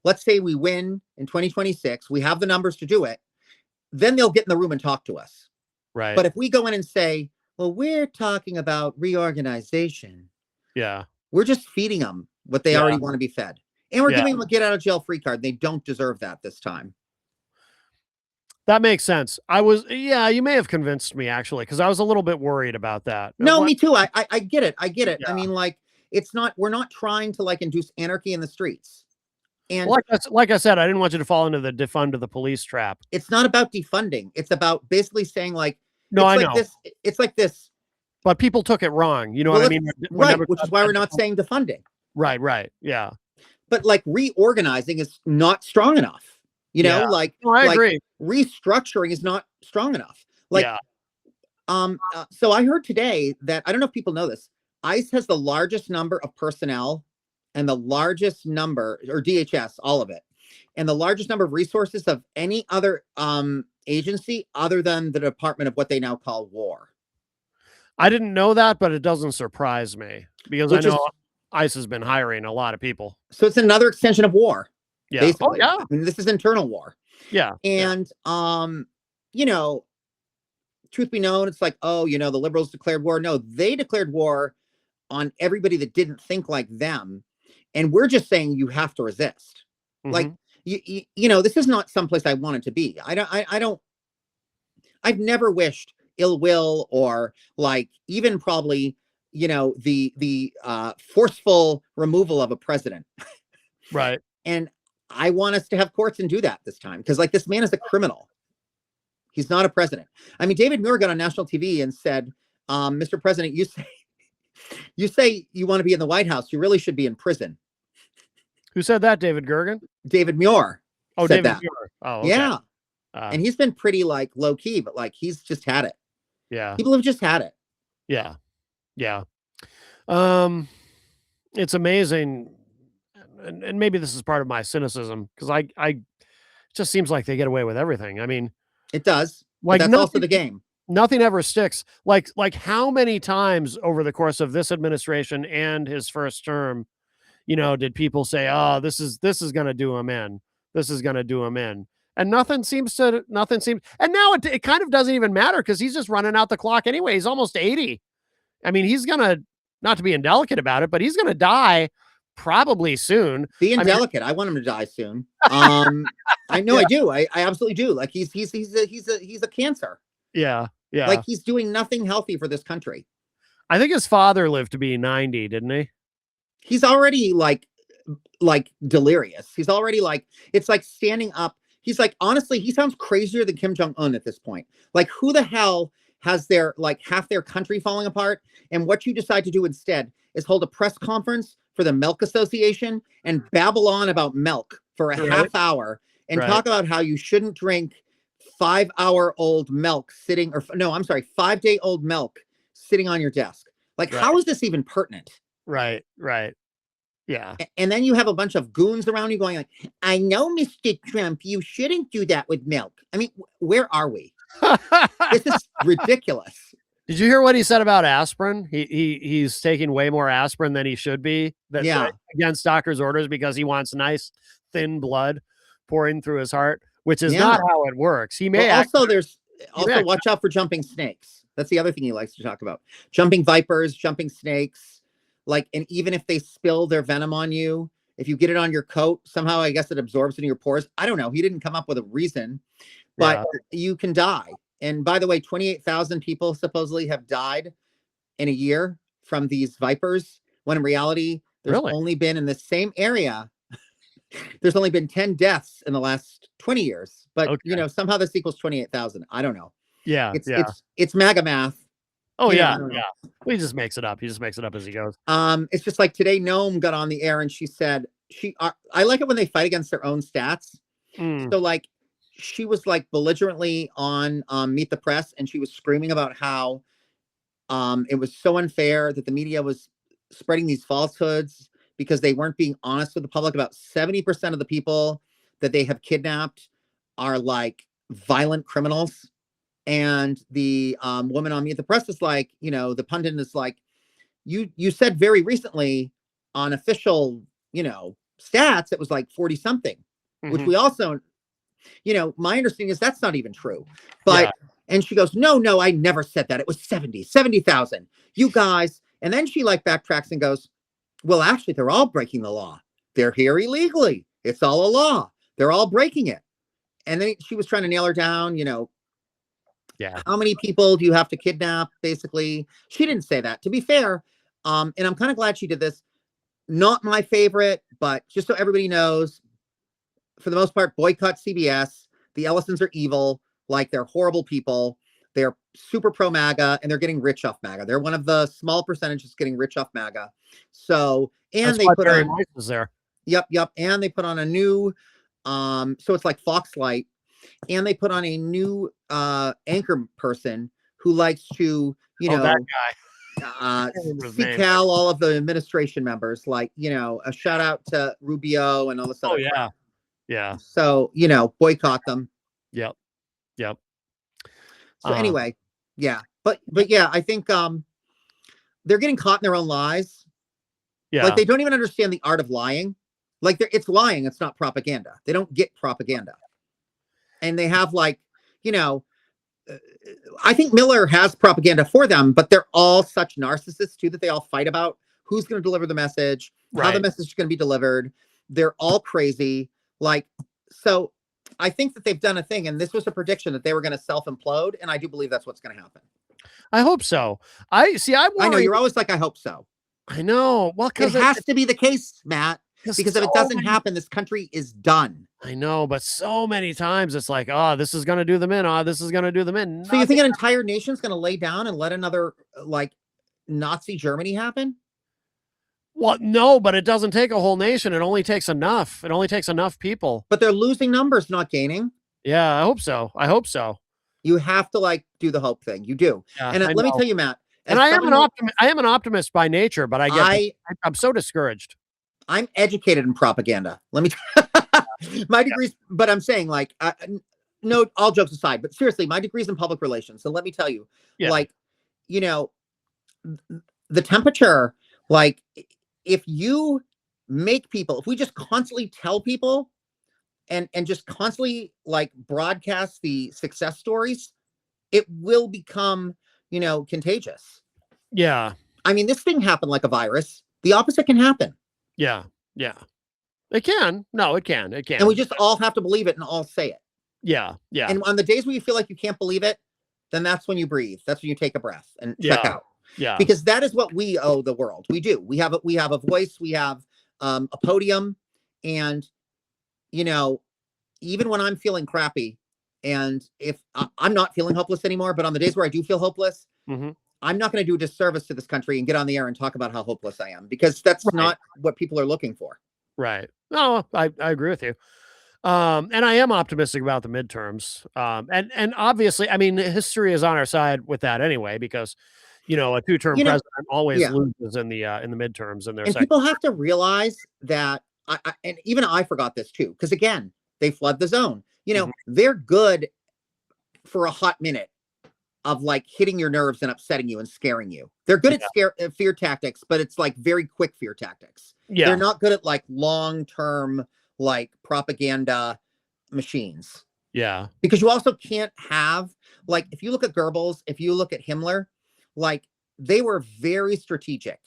Let's say we win in 2026. We have the numbers to do it. Then they'll get in the room and talk to us. Right. But if we go in and say, well, we're talking about reorganization. Yeah. We're just feeding them what they already want to be fed. And we're giving them a get out of jail free card. They don't deserve that this time. That makes sense. You may have convinced me actually, because I was a little bit worried about that. No, me too. I get it. I get it. Yeah. I mean, like, we're not trying to like induce anarchy in the streets. And like I said, I didn't want you to fall into the defund the police trap. It's not about defunding. It's about basically saying like, no, I know. It's like this. But people took it wrong. You know what I mean? Right. Which is why we're not saying defunding. Right. Yeah. But like reorganizing is not strong enough. I agree. Restructuring is not strong enough. Like, so I heard today that, I don't know if people know this, ICE has the largest number of personnel and the largest number, or DHS, all of it, and the largest number of resources of any other agency other than the Department of what they now call War. I didn't know that, but it doesn't surprise me because I know ICE has been hiring a lot of people. So it's another extension of war. Yeah. Basically. Oh, yeah. I mean, this is internal war. Yeah. And, truth be known, it's like, the liberals declared war. No, they declared war on everybody that didn't think like them. And we're just saying you have to resist. Mm-hmm. Like, this is not someplace I wanted to be. I've never wished ill will or like even probably, the forceful removal of a president. Right. And I want us to have courts and do that this time. Because like this man is a criminal. He's not a president. I mean, David Muir got on national TV and said, Mr. President, you say you want to be in the White House. You really should be in prison. Who said that? David Gergen? David Muir. Oh, said David that. Muir. Oh, okay. Yeah. And he's been pretty like low key, but like he's just had it. Yeah. People have just had it. Yeah. Yeah. It's amazing. And maybe this is part of my cynicism because I it just seems like they get away with everything. I mean, it does. Like that's also the game. Nothing ever sticks. Like how many times over the course of this administration and his first term, did people say, "Oh, this is going to do him in. This is going to do him in." And nothing seems. And now it kind of doesn't even matter because he's just running out the clock anyway. He's almost 80. I mean, he's gonna, not to be indelicate about it, but he's gonna die probably soon. Be indelicate. I want him to die soon. I know. Yeah. I do. I absolutely do. Like he's a cancer. Yeah. Yeah. Like he's doing nothing healthy for this country. I think his father lived to be 90, didn't he? He's already like delirious. He's already like, it's like standing up. He's like, honestly, he sounds crazier than Kim Jong-un at this point. Like who the hell has their like half their country falling apart? And what you decide to do instead is hold a press conference for the Milk Association and babble on about milk for a half hour and talk about how you shouldn't drink 5-hour-old milk 5-day-old milk sitting on your desk. Like, how is this even pertinent? Right. Yeah. And then you have a bunch of goons around you going like, I know, Mr. Trump, you shouldn't do that with milk. I mean, where are we? This is ridiculous. Did you hear what he said about aspirin? He's taking way more aspirin than he should be. Yeah. Against doctor's orders because he wants nice thin blood pouring through his heart, which is Yeah. not how it works. He may also watch out for jumping snakes. That's the other thing he likes to talk about. Jumping vipers, jumping snakes. Like, and even if they spill their venom on you, if you get it on your coat, somehow I guess it absorbs into your pores. I don't know. He didn't come up with a reason, but you can die. And by the way, 28,000 people supposedly have died in a year from these vipers, when in reality, there's only been in the same area, there's only been 10 deaths in the last 20 years. But, you know, somehow this equals 28,000. I don't know. Yeah. It's MAGA math. Oh, yeah. Yeah. Well, he just makes it up. He just makes it up as he goes. It's just like today, Noam got on the air and she said, I like it when they fight against their own stats. So like, she was like belligerently on Meet the Press, and she was screaming about how it was so unfair that the media was spreading these falsehoods because they weren't being honest with the public. About 70% of the people that they have kidnapped are like violent criminals. And the woman on Meet the Press is like, you know, the pundit is like, you said very recently on official, you know, stats, it was like 40 something, which we also, you know, my understanding is that's not even true. But, and she goes, no, I never said that. It was 70,000. You guys. And then she like backtracks and goes, well, actually, they're all breaking the law. They're here illegally. It's all a law. They're all breaking it. And then she was trying to nail her down, you know, how many people do you have to kidnap? Basically, she didn't say that, to be fair. And I'm kind of glad she did this. Not my favorite, but just so everybody knows, for the most part, boycott CBS. The Ellisons are evil. Like, they're horrible people. They're super pro MAGA, and they're getting rich off MAGA. They're one of the small percentages getting rich off MAGA. So, and they put on was there. Yep. And they put on a new, so it's like Foxlight, and they put on a new anchor person who likes to, you know, that guy. Cal, all of the administration members, like, you know, a shout out to Rubio and all this other crap. Yeah. So, you know, boycott them. Yep. So anyway, but yeah, I think they're getting caught in their own lies. Yeah. Like, they don't even understand the art of lying. Like, it's lying. It's not propaganda. They don't get propaganda. And they have, like, you know, I think Miller has propaganda for them, but they're all such narcissists too, that they all fight about who's going to deliver the message, how the message is going to be delivered. They're all crazy. Like, so I think that they've done a thing, and this was a prediction that they were going to self-implode. And I do believe that's what's going to happen. I hope so. I know you're always like, I hope so. I know. Well, because it has to be the case, Matt, because if it doesn't happen, this country is done. I know, but so many times it's like, oh, this is going to do them in. Oh, this is going to do them in. So you think an entire nation's going to lay down and let another, like, Nazi Germany happen? Well, no, but it doesn't take a whole nation. It only takes enough. It only takes enough people. But they're losing numbers, not gaining. Yeah, I hope so. You have to, like, do the hope thing. You do. Yeah, and let me tell you, Matt. And I am an optimist by nature, but I'm so discouraged. I'm educated in propaganda. Let me my degrees, but I'm saying, like, no, all jokes aside, but seriously, my degree's in public relations. So let me tell you, like, you know, the temperature, like, if you make people, if we just constantly tell people and just constantly, like, broadcast the success stories, it will become, you know, contagious. Yeah. I mean, this thing happened like a virus. The opposite can happen. Yeah. It can. No, it can. And we just all have to believe it and all say it. Yeah. And on the days where you feel like you can't believe it, then that's when you breathe. That's when you take a breath and check out. Yeah. Because that is what we owe the world. We do. We have a voice. We have a podium. And, you know, even when I'm feeling crappy, and if I'm not feeling hopeless anymore, but on the days where I do feel hopeless, I'm not going to do a disservice to this country and get on the air and talk about how hopeless I am, because that's not what people are looking for. Right. No, I agree with you. And I am optimistic about the midterms. And obviously, I mean, history is on our side with that anyway, because, you know, a two-term president always loses in the midterms. And people have to realize that, and even I forgot this too, because again, they flood the zone. You know, they're good for a hot minute. of like hitting your nerves and upsetting you and scaring you. They're good at fear tactics, but it's like very quick fear tactics. Yeah. They're not good at like long-term like propaganda machines. Yeah. Because you also can't have, like, if you look at Goebbels, if you look at Himmler, like, they were very strategic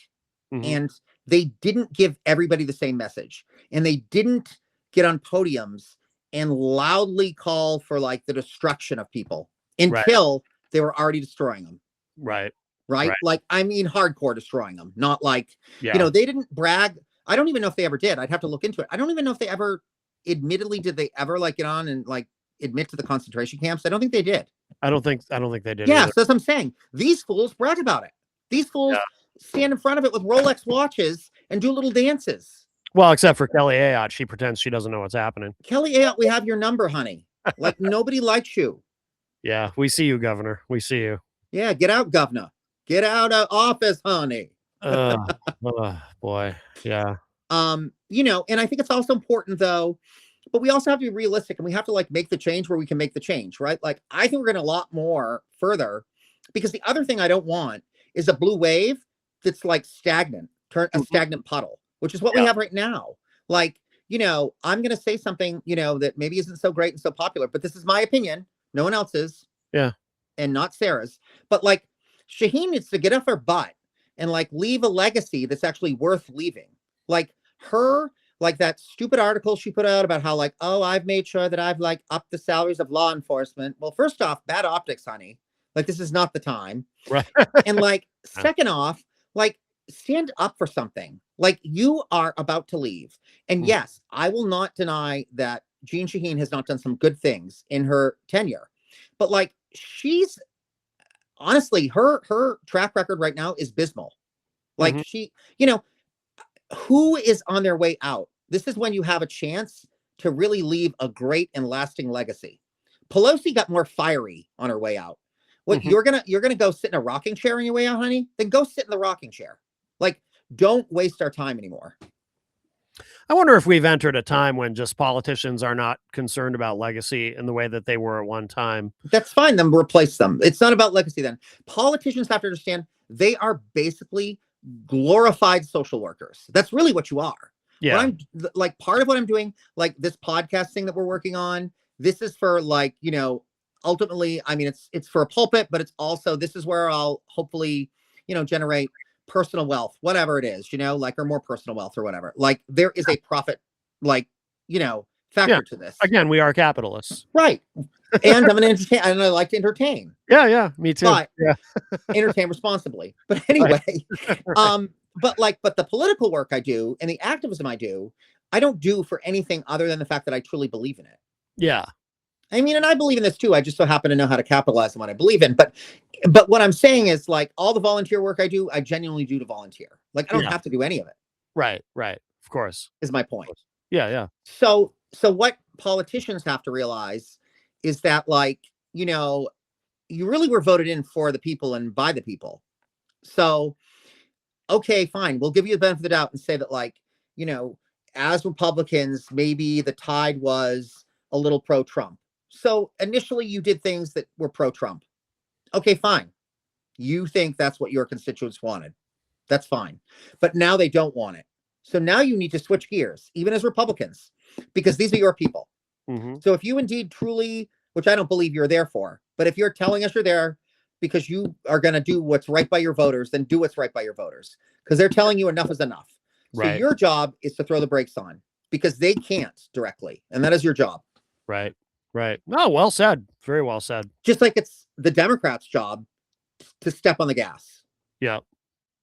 and they didn't give everybody the same message, and they didn't get on podiums and loudly call for like the destruction of people until they were already destroying them. Right. Like, I mean, hardcore destroying them, not like, Yeah. you know, they didn't brag. I don't even know if they ever did. I'd have to look into it. I don't even know if they ever, admittedly, did they ever like get on and like admit to the concentration camps? I don't think they did. I don't think they did. Yeah, either. so that's what I'm saying. These fools brag about it. These fools stand in front of it with Rolex watches and do little dances. Well, except for Kelly Ayotte, she pretends she doesn't know what's happening. Kelly Ayotte, we have your number, honey. Like, nobody likes you. Yeah, we see you, Governor. We see you. Yeah, get out, Governor. Get out of office, honey. Oh, boy. Yeah. You know, and I think it's also important though, but we also have to be realistic, and we have to like make the change where we can make the change, right? Like, I think we're going to a lot more further, because the other thing I don't want is a blue wave that's like stagnant, a stagnant puddle, which is what we have right now. Like, you know, I'm going to say something, you know, that maybe isn't so great and so popular, but this is my opinion. No one else's. Yeah. And not Sarah's. But like, Shaheen needs to get off her butt and like leave a legacy that's actually worth leaving. Like her, like that stupid article she put out about how like, oh, I've made sure that I've like upped the salaries of law enforcement. Well, first off, bad optics, honey. Like, this is not the time. Right. And like, second off, like, stand up for something. Like, you are about to leave. And yes, I will not deny that Jeanne Shaheen has not done some good things in her tenure. But like, she's honestly, her track record right now is abysmal. Like, she, you know, who is on their way out? This is when you have a chance to really leave a great and lasting legacy. Pelosi got more fiery on her way out. What, you're gonna go sit in a rocking chair on your way out, honey? Then go sit in the rocking chair. Like, don't waste our time anymore. I wonder if we've entered a time when just politicians are not concerned about legacy in the way that they were at one time. That's fine. Then replace them. It's not about legacy then. Politicians have to understand they are basically glorified social workers. That's really what you are. Yeah. What I'm like, part of what I'm doing, like this podcast thing that we're working on, this is for like, you know, ultimately, I mean, it's for a pulpit, but it's also, this is where I'll hopefully, you know, generate personal wealth, whatever it is, you know, like, or more personal wealth or whatever. Like, there is a profit, like, you know, factor to this. Again, we are capitalists. Right. And I'm an entertain, and I like to entertain. Yeah, me too. But yeah. Entertain responsibly. But anyway, but the political work I do and the activism I do, I don't do for anything other than the fact that I truly believe in it. Yeah. I mean, and I believe in this too. I just so happen to know how to capitalize on what I believe in. But what I'm saying is, like, all the volunteer work I do, I genuinely do to volunteer. Like, I don't have to do any of it. Right. Of course. Is my point. Yeah. So what politicians have to realize is that, like, you know, you really were voted in for the people and by the people. So, okay, fine. We'll give you the benefit of the doubt and say that, like, you know, as Republicans, maybe the tide was a little pro-Trump. So initially you did things that were pro-Trump. Okay, fine. You think that's what your constituents wanted. That's fine. But now they don't want it. So now you need to switch gears, even as Republicans, because these are your people. So if you indeed truly, which I don't believe you're there for, but if you're telling us you're there because you are going to do what's right by your voters, then do what's right by your voters, because they're telling you enough is enough. So your job is to throw the brakes on, because they can't directly. And that is your job. Right. No, well said. Very well said. Just like it's the Democrats' job to step on the gas. Yeah.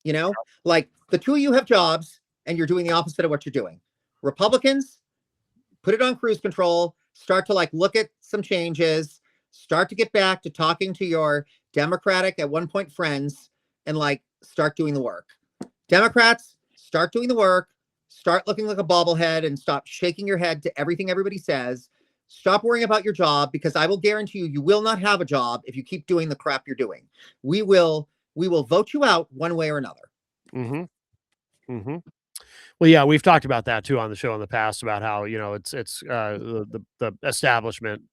You know, like, the two of you have jobs and you're doing the opposite of what you're doing. Republicans, put it on cruise control, start to like look at some changes, start to get back to talking to your Democratic at one point friends, and like start doing the work. Democrats, start doing the work, start looking like a bobblehead and stop shaking your head to everything everybody says. Stop worrying about your job, because I will guarantee you will not have a job if you keep doing the crap you're doing. We will vote you out one way or another. Well, yeah, we've talked about that too on the show in the past about how, it's the establishment,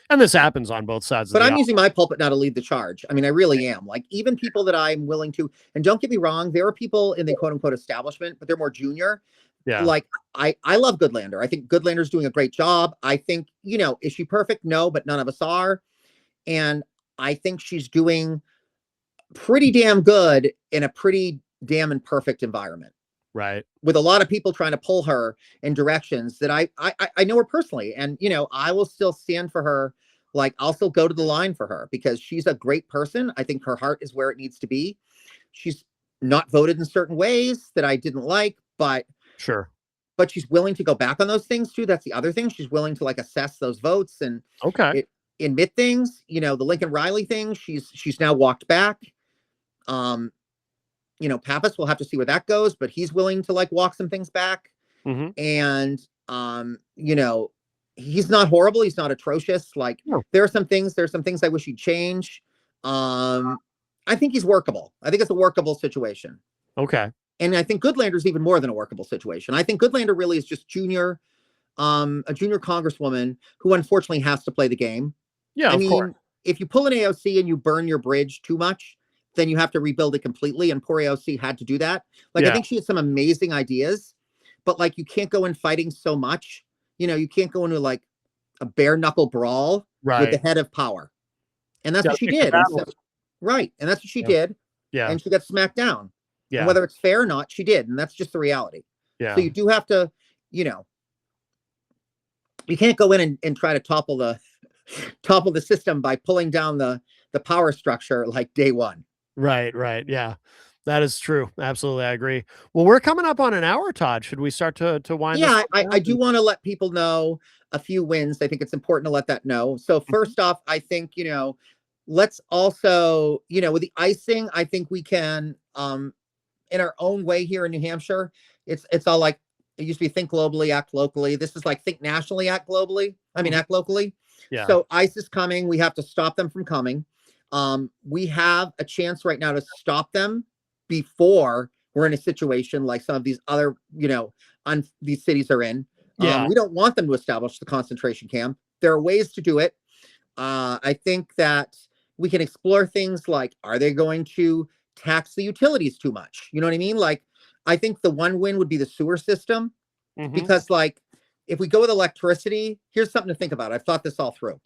and this happens on both sides of But the I'm aisle. using my pulpit now to lead the charge. I mean, I really am. Like, even people that I'm willing to, and don't get me wrong, there are people in the quote unquote establishment, but they're more junior. Yeah. Like, I love Goodlander. I think Goodlander's doing a great job. I think, is she perfect? No, but none of us are. And I think she's doing pretty damn good in a pretty damn imperfect environment. Right. With a lot of people trying to pull her in directions that I know her personally. And, I will still stand for her. Like, I'll still go to the line for her because she's a great person. I think her heart is where it needs to be. She's not voted in certain ways that I didn't like, but Sure. but she's willing to go back on those things too. That's the other thing. She's willing to like assess those votes and Okay. admit things. The Lincoln Riley thing, she's now walked back. Pappas, we'll have to see where that goes, but he's willing to like walk some things back. Mm-hmm. And he's not horrible, he's not atrocious. Like, No. there's some things I wish he'd change. I think he's workable. I think it's a workable situation. Okay. And I think Goodlander's even more than a workable situation. I think Goodlander really is just a junior congresswoman who unfortunately has to play the game. Yeah, I mean, course. If you pull an AOC and you burn your bridge too much, then you have to rebuild it completely. And poor AOC had to do that. Like, Yeah. I think she had some amazing ideas, but like, you can't go in fighting so much. You can't go into like a bare knuckle brawl with the head of power. And that's what she did. And so, right. And that's what she did. Yeah. And she got smacked down. Yeah. And whether it's fair or not, she did. And that's just the reality. Yeah. So you do have to, you can't go in and try to topple the system by pulling down the power structure like day one. Right. Yeah. That is true. Absolutely. I agree. Well, we're coming up on an hour, Todd. Should we start to wind this Yeah, up? I do want to let people know a few wins. I think it's important to let that know. So first off, I think, let's also, with the icing, I think we can, in our own way here in New Hampshire, it's all like, it used to be think globally, act locally. This is like think nationally, act globally. I mean, act locally. Yeah. So ICE is coming. We have to stop them from coming. We have a chance right now to stop them before we're in a situation like some of these other, these cities are in. Yeah. We don't want them to establish the concentration camp. There are ways to do it. I think that we can explore things like, are they going to tax the utilities too much? You know what I mean? Like, I think the one win would be the sewer system, because like, if we go with electricity, here's something to think about. I've thought this all through.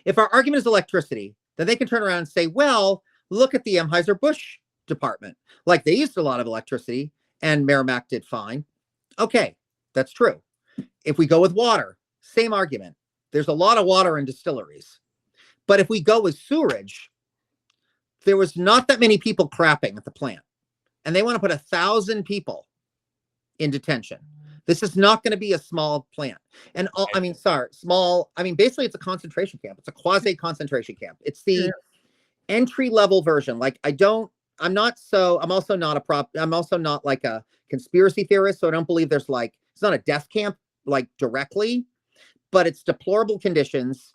If our argument is electricity, then they can turn around and say, well, look at the Anheuser-Busch department. Like, they used a lot of electricity and Merrimack did fine. Okay, that's true. If we go with water, same argument. There's a lot of water in distilleries. But if we go with sewerage, there was not that many people crapping at the plant. And they want to put 1,000 people in detention. This is not going to be a small plant. And basically it's a concentration camp. It's a quasi concentration camp. It's the entry level version. Like, I'm also not like a conspiracy theorist. So I don't believe there's like, it's not a death camp, like directly, but it's deplorable conditions.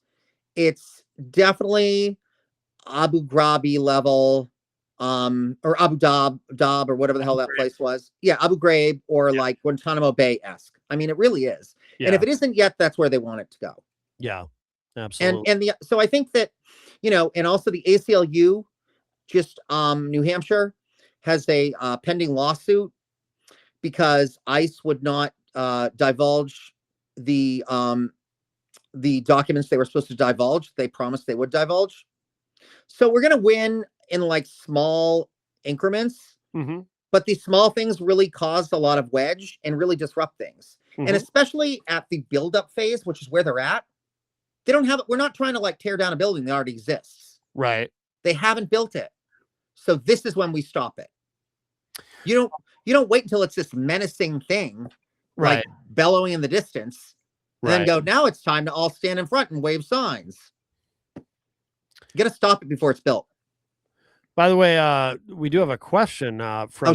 It's definitely Abu Ghraib level, or Abu Dab or whatever the hell that place was. Yeah, Abu Ghraib, or like Guantanamo Bay-esque. I mean, it really is. Yeah. And if it isn't yet, that's where they want it to go. Yeah, absolutely. And so I think that, and also the ACLU, just New Hampshire, has a pending lawsuit because ICE would not divulge the documents they were supposed to divulge. They promised they would divulge. So we're going to win in like small increments, but these small things really caused a lot of wedge and really disrupt things. And especially at the build-up phase, which is where they're at, we're not trying to like tear down a building that already exists. Right. They haven't built it. So this is when we stop it. You don't wait until it's this menacing thing, like bellowing in the distance, and then go, now it's time to all stand in front and wave signs. You got to stop it before it's built. By the way, we do have a question from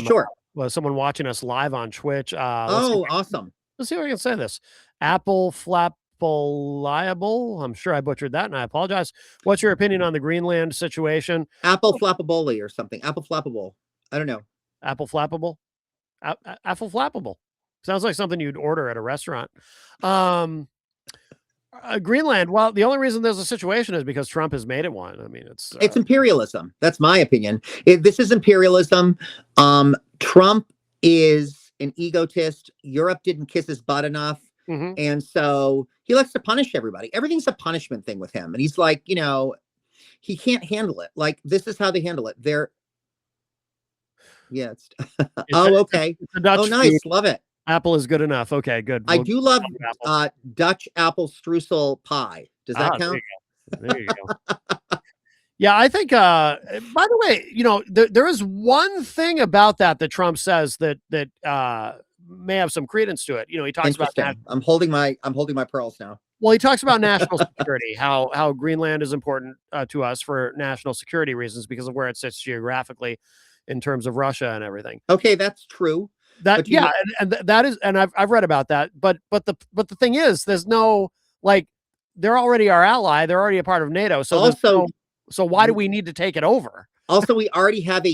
someone watching us live on Twitch. Awesome. Let's see if I can say this. Apple Flappable. I'm sure I butchered that, and I apologize. What's your opinion on the Greenland situation? Apple Flappaboli or something. Apple Flappable. I don't know. Apple Flappable? Apple flappable. Sounds like something you'd order at a restaurant. Greenland. Well, the only reason there's a situation is because Trump has made it one. I mean, It's imperialism. That's my opinion. This is imperialism. Trump is an egotist. Europe didn't kiss his butt enough. mhm. And so he likes to punish everybody. Everything's a punishment thing with him. And he's like, he can't handle it. Like, this is how they handle it. Yeah. Oh, okay. It's a Dutch Oh, nice. food. Love it. Apple is good enough. Okay, good. I do love apple. Dutch apple streusel pie. Does that count? There you go. Yeah, I think, by the way, there is one thing about that Trump says that may have some credence to it. He talks about that. I'm holding my pearls now. Well, he talks about national security, how Greenland is important to us for national security reasons because of where it sits geographically in terms of Russia and everything. Okay, that's true. That is, and I've read about that. But the thing is, there's no, like, they're already our ally. They're already a part of NATO. So also, so why do we need to take it over? Also, we already have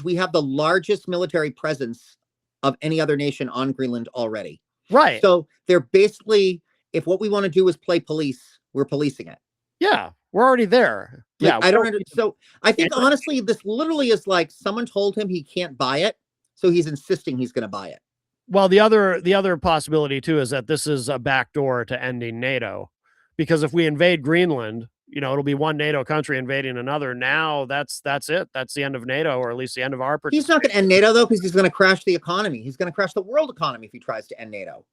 we have the largest military presence of any other nation on Greenland already. Right. So they're basically, if what we want to do is play police, we're policing it. Yeah, we're already there. Like, I don't understand. So I think honestly, this literally is like someone told him he can't buy it, so he's insisting he's going to buy it. Well, the other possibility too is that this is a backdoor to ending NATO, because if we invade Greenland, it'll be one NATO country invading another. Now that's it. That's the end of NATO, or at least the end of our participation. He's not going to end NATO though, because he's going to crash the economy. He's going to crash the world economy if he tries to end NATO.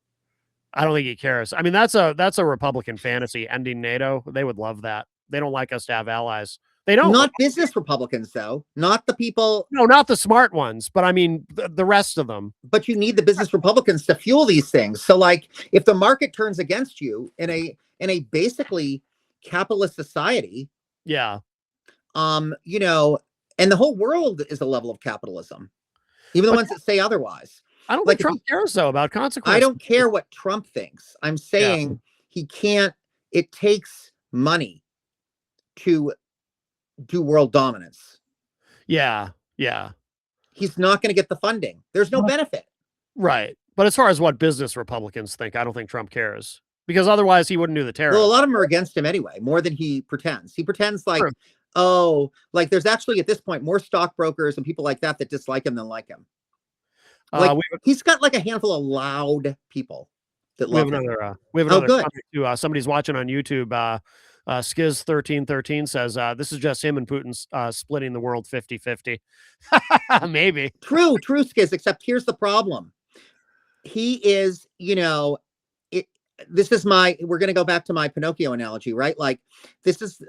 I don't think he cares. I mean, that's a Republican fantasy, ending NATO. They would love that. They don't like us to have allies. They don't. Not business Republicans, though. Not the people. No, not the smart ones, but I mean the rest of them. But you need the business Republicans to fuel these things. So, like, if the market turns against you in a basically capitalist society, yeah, and the whole world is a level of capitalism, even the ones that say otherwise. I don't think Trump cares though about consequences. I don't care what Trump thinks. I'm saying he can't. It takes money to do world dominance. Yeah. He's not going to get the funding. There's no benefit. Right. But as far as what business Republicans think, I don't think Trump cares, because otherwise he wouldn't do the tariff. Well, a lot of them are against him anyway, more than he pretends. He pretends like, like there's actually at this point more stockbrokers and people like that dislike him than like him. Like, he's got like a handful of loud people that love him. We have another comment too. Somebody's watching on YouTube. Skiz1313 says, this is just him and Putin splitting the world 50-50. Maybe. True, Skiz, except here's the problem. He is, this is we're going to go back to my Pinocchio analogy, right? Like, this is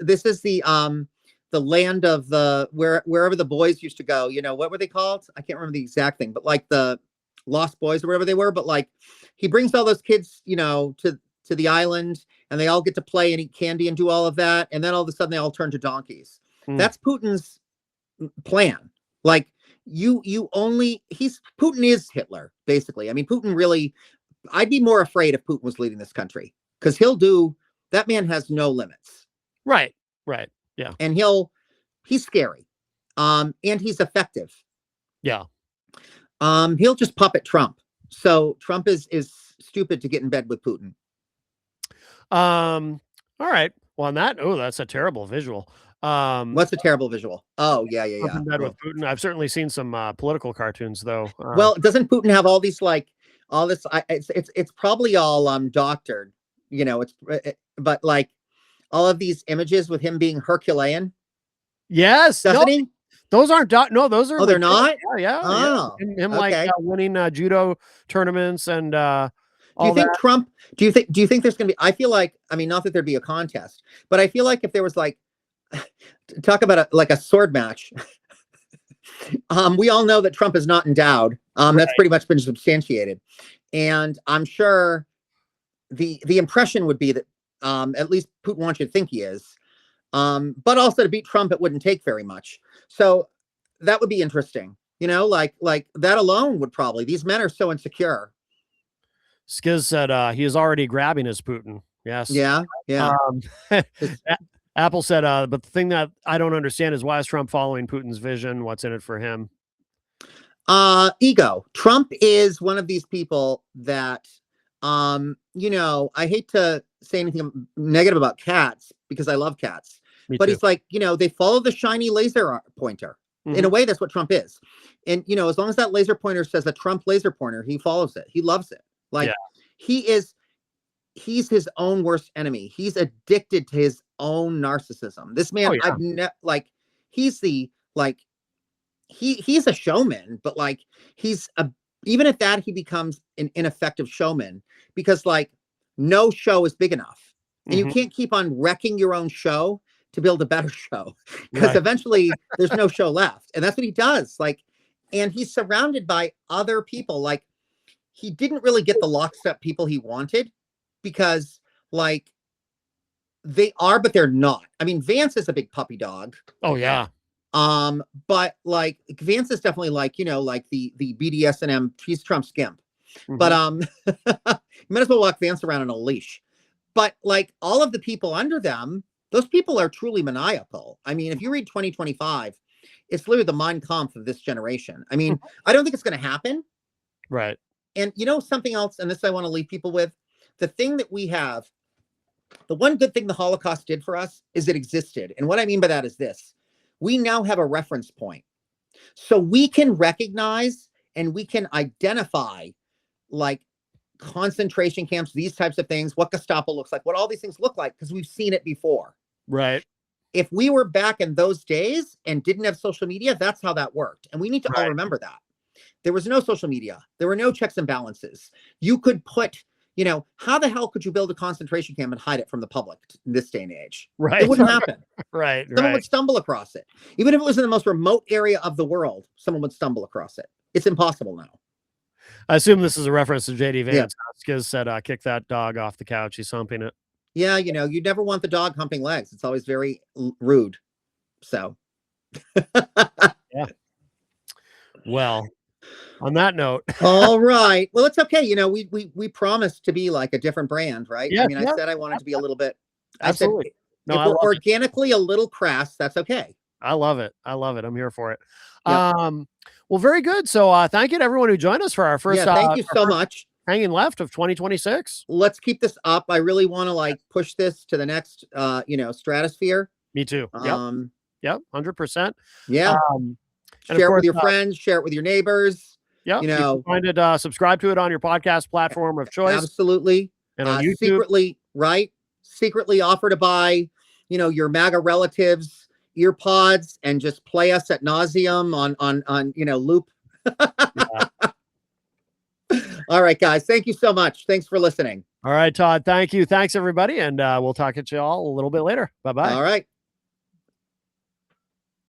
the land of wherever the boys used to go. What were they called? I can't remember the exact thing, but like the Lost Boys or whatever they were. But like, he brings all those kids, to the island, and they all get to play and eat candy and do all of that. And then all of a sudden they all turn to donkeys. That's Putin's plan. Like, Putin is Hitler, basically. I mean, Putin really, I'd be more afraid if Putin was leading this country, because that man has no limits. Right. Yeah. And he's scary. And he's effective. Yeah. He'll just puppet Trump. So Trump is stupid to get in bed with Putin. All right. Well, that's a terrible visual. What's a terrible visual? Oh, yeah. In bed with Putin. I've certainly seen some political cartoons, though. Well, doesn't Putin have all these all this? It's probably all doctored. But like all of these images with him being Herculean. Yes, doesn't he? Those aren't no, those are. Oh, they're not. Yeah. Oh, him like winning judo tournaments and. Do you think there's going to be, I feel like, I mean, not that there'd be a contest, but I feel like if there was talk about a sword match, we all know that Trump is not endowed. That's pretty much been substantiated. And I'm sure the impression would be that, at least Putin wants you to think he is, but also to beat Trump, it wouldn't take very much. So that would be interesting. Like that alone would probably, these men are so insecure. Skiz said he is already grabbing his Putin. Yes. Yeah. Apple said, but the thing that I don't understand is, why is Trump following Putin's vision? What's in it for him? Ego. Trump is one of these people that, you know, I hate to say anything negative about cats because I love cats, Me but too. he's like, you know, they follow the shiny laser pointer. In a Mhm. way, that's what Trump is. And, you know, as long as that laser pointer says a Trump laser pointer, he follows it. He loves it. Yeah. Like he's his own worst enemy. He's addicted to his own narcissism. This Oh, man, yeah. I've never like, he's the, like, he's a showman, but like he's a even at that he becomes an ineffective showman because like no show is big enough, and you Mhm. can't keep on wrecking your own show to build a better show because Right. eventually there's no show left, and that's what he does. Like, and he's surrounded by other people. Like, he didn't really get the lockstep people he wanted because like they are, but they're not. I mean, Vance is a big puppy dog. Oh, yeah. But like Vance is definitely like, you know, like the BDSM, he's Trump's gimp. But Mhm. you might as well walk Vance around on a leash. But like all of the people under them, those people are truly maniacal. I mean, if you read 2025, it's literally the Mein Kampf of this generation. I mean, I don't think it's going to happen. Right. And you know something else, and this I want to leave people with, the thing that we have, the one good thing the Holocaust did for us is it existed. And what I mean by that is this: we now have a reference point. So we can recognize and we can identify like concentration camps, these types of things, what Gestapo looks like, what all these things look like, because we've seen it before. Right. If we were back in those days and didn't have social media, that's how that worked. And we need to all Right. remember that. There was no social media. There were no checks and balances. You could put, you know, how the hell could you build a concentration camp and hide it from the public in this day and age? Right. It wouldn't happen. Right. Someone Right. would stumble across it. Even if it was in the most remote area of the world, someone would stumble across it. It's impossible now. I assume this is a reference to JD Yeah. Vance. Skiz said, kick that dog off the couch. He's humping it. Yeah, you know, you never want the dog humping legs. It's always very rude. So, Yeah. Well, on that note, all right. Well, it's okay. You know, we promised to be like a different brand, right? yeah, I mean, I yeah, said I wanted to be a little bit. I said absolutely. No, if I we're love it. organically a little crass, that's okay. I love it. I love it. I'm here for it. Yep. Well, very good. So, thank you to everyone who joined us for our first, Yeah, thank you so much. hanging left of 2026. Let's keep this up. I really want to like push this to the next, you know, stratosphere. Me too. Yep. 100%. Yeah. And of Share it course, with your friends, share it with your neighbors. yeah, You you can know, find it, subscribe to it on your podcast platform of choice absolutely. and on YouTube. Secretly, right? Secretly offer to buy, you know, your MAGA relatives ear pods and just play us at nauseum on you know, loop. Yeah. All right, guys. Thank you so much. Thanks for listening. All right, Todd. Thank you. Thanks, everybody. And we'll talk to you all a little bit later. Bye-bye. All right.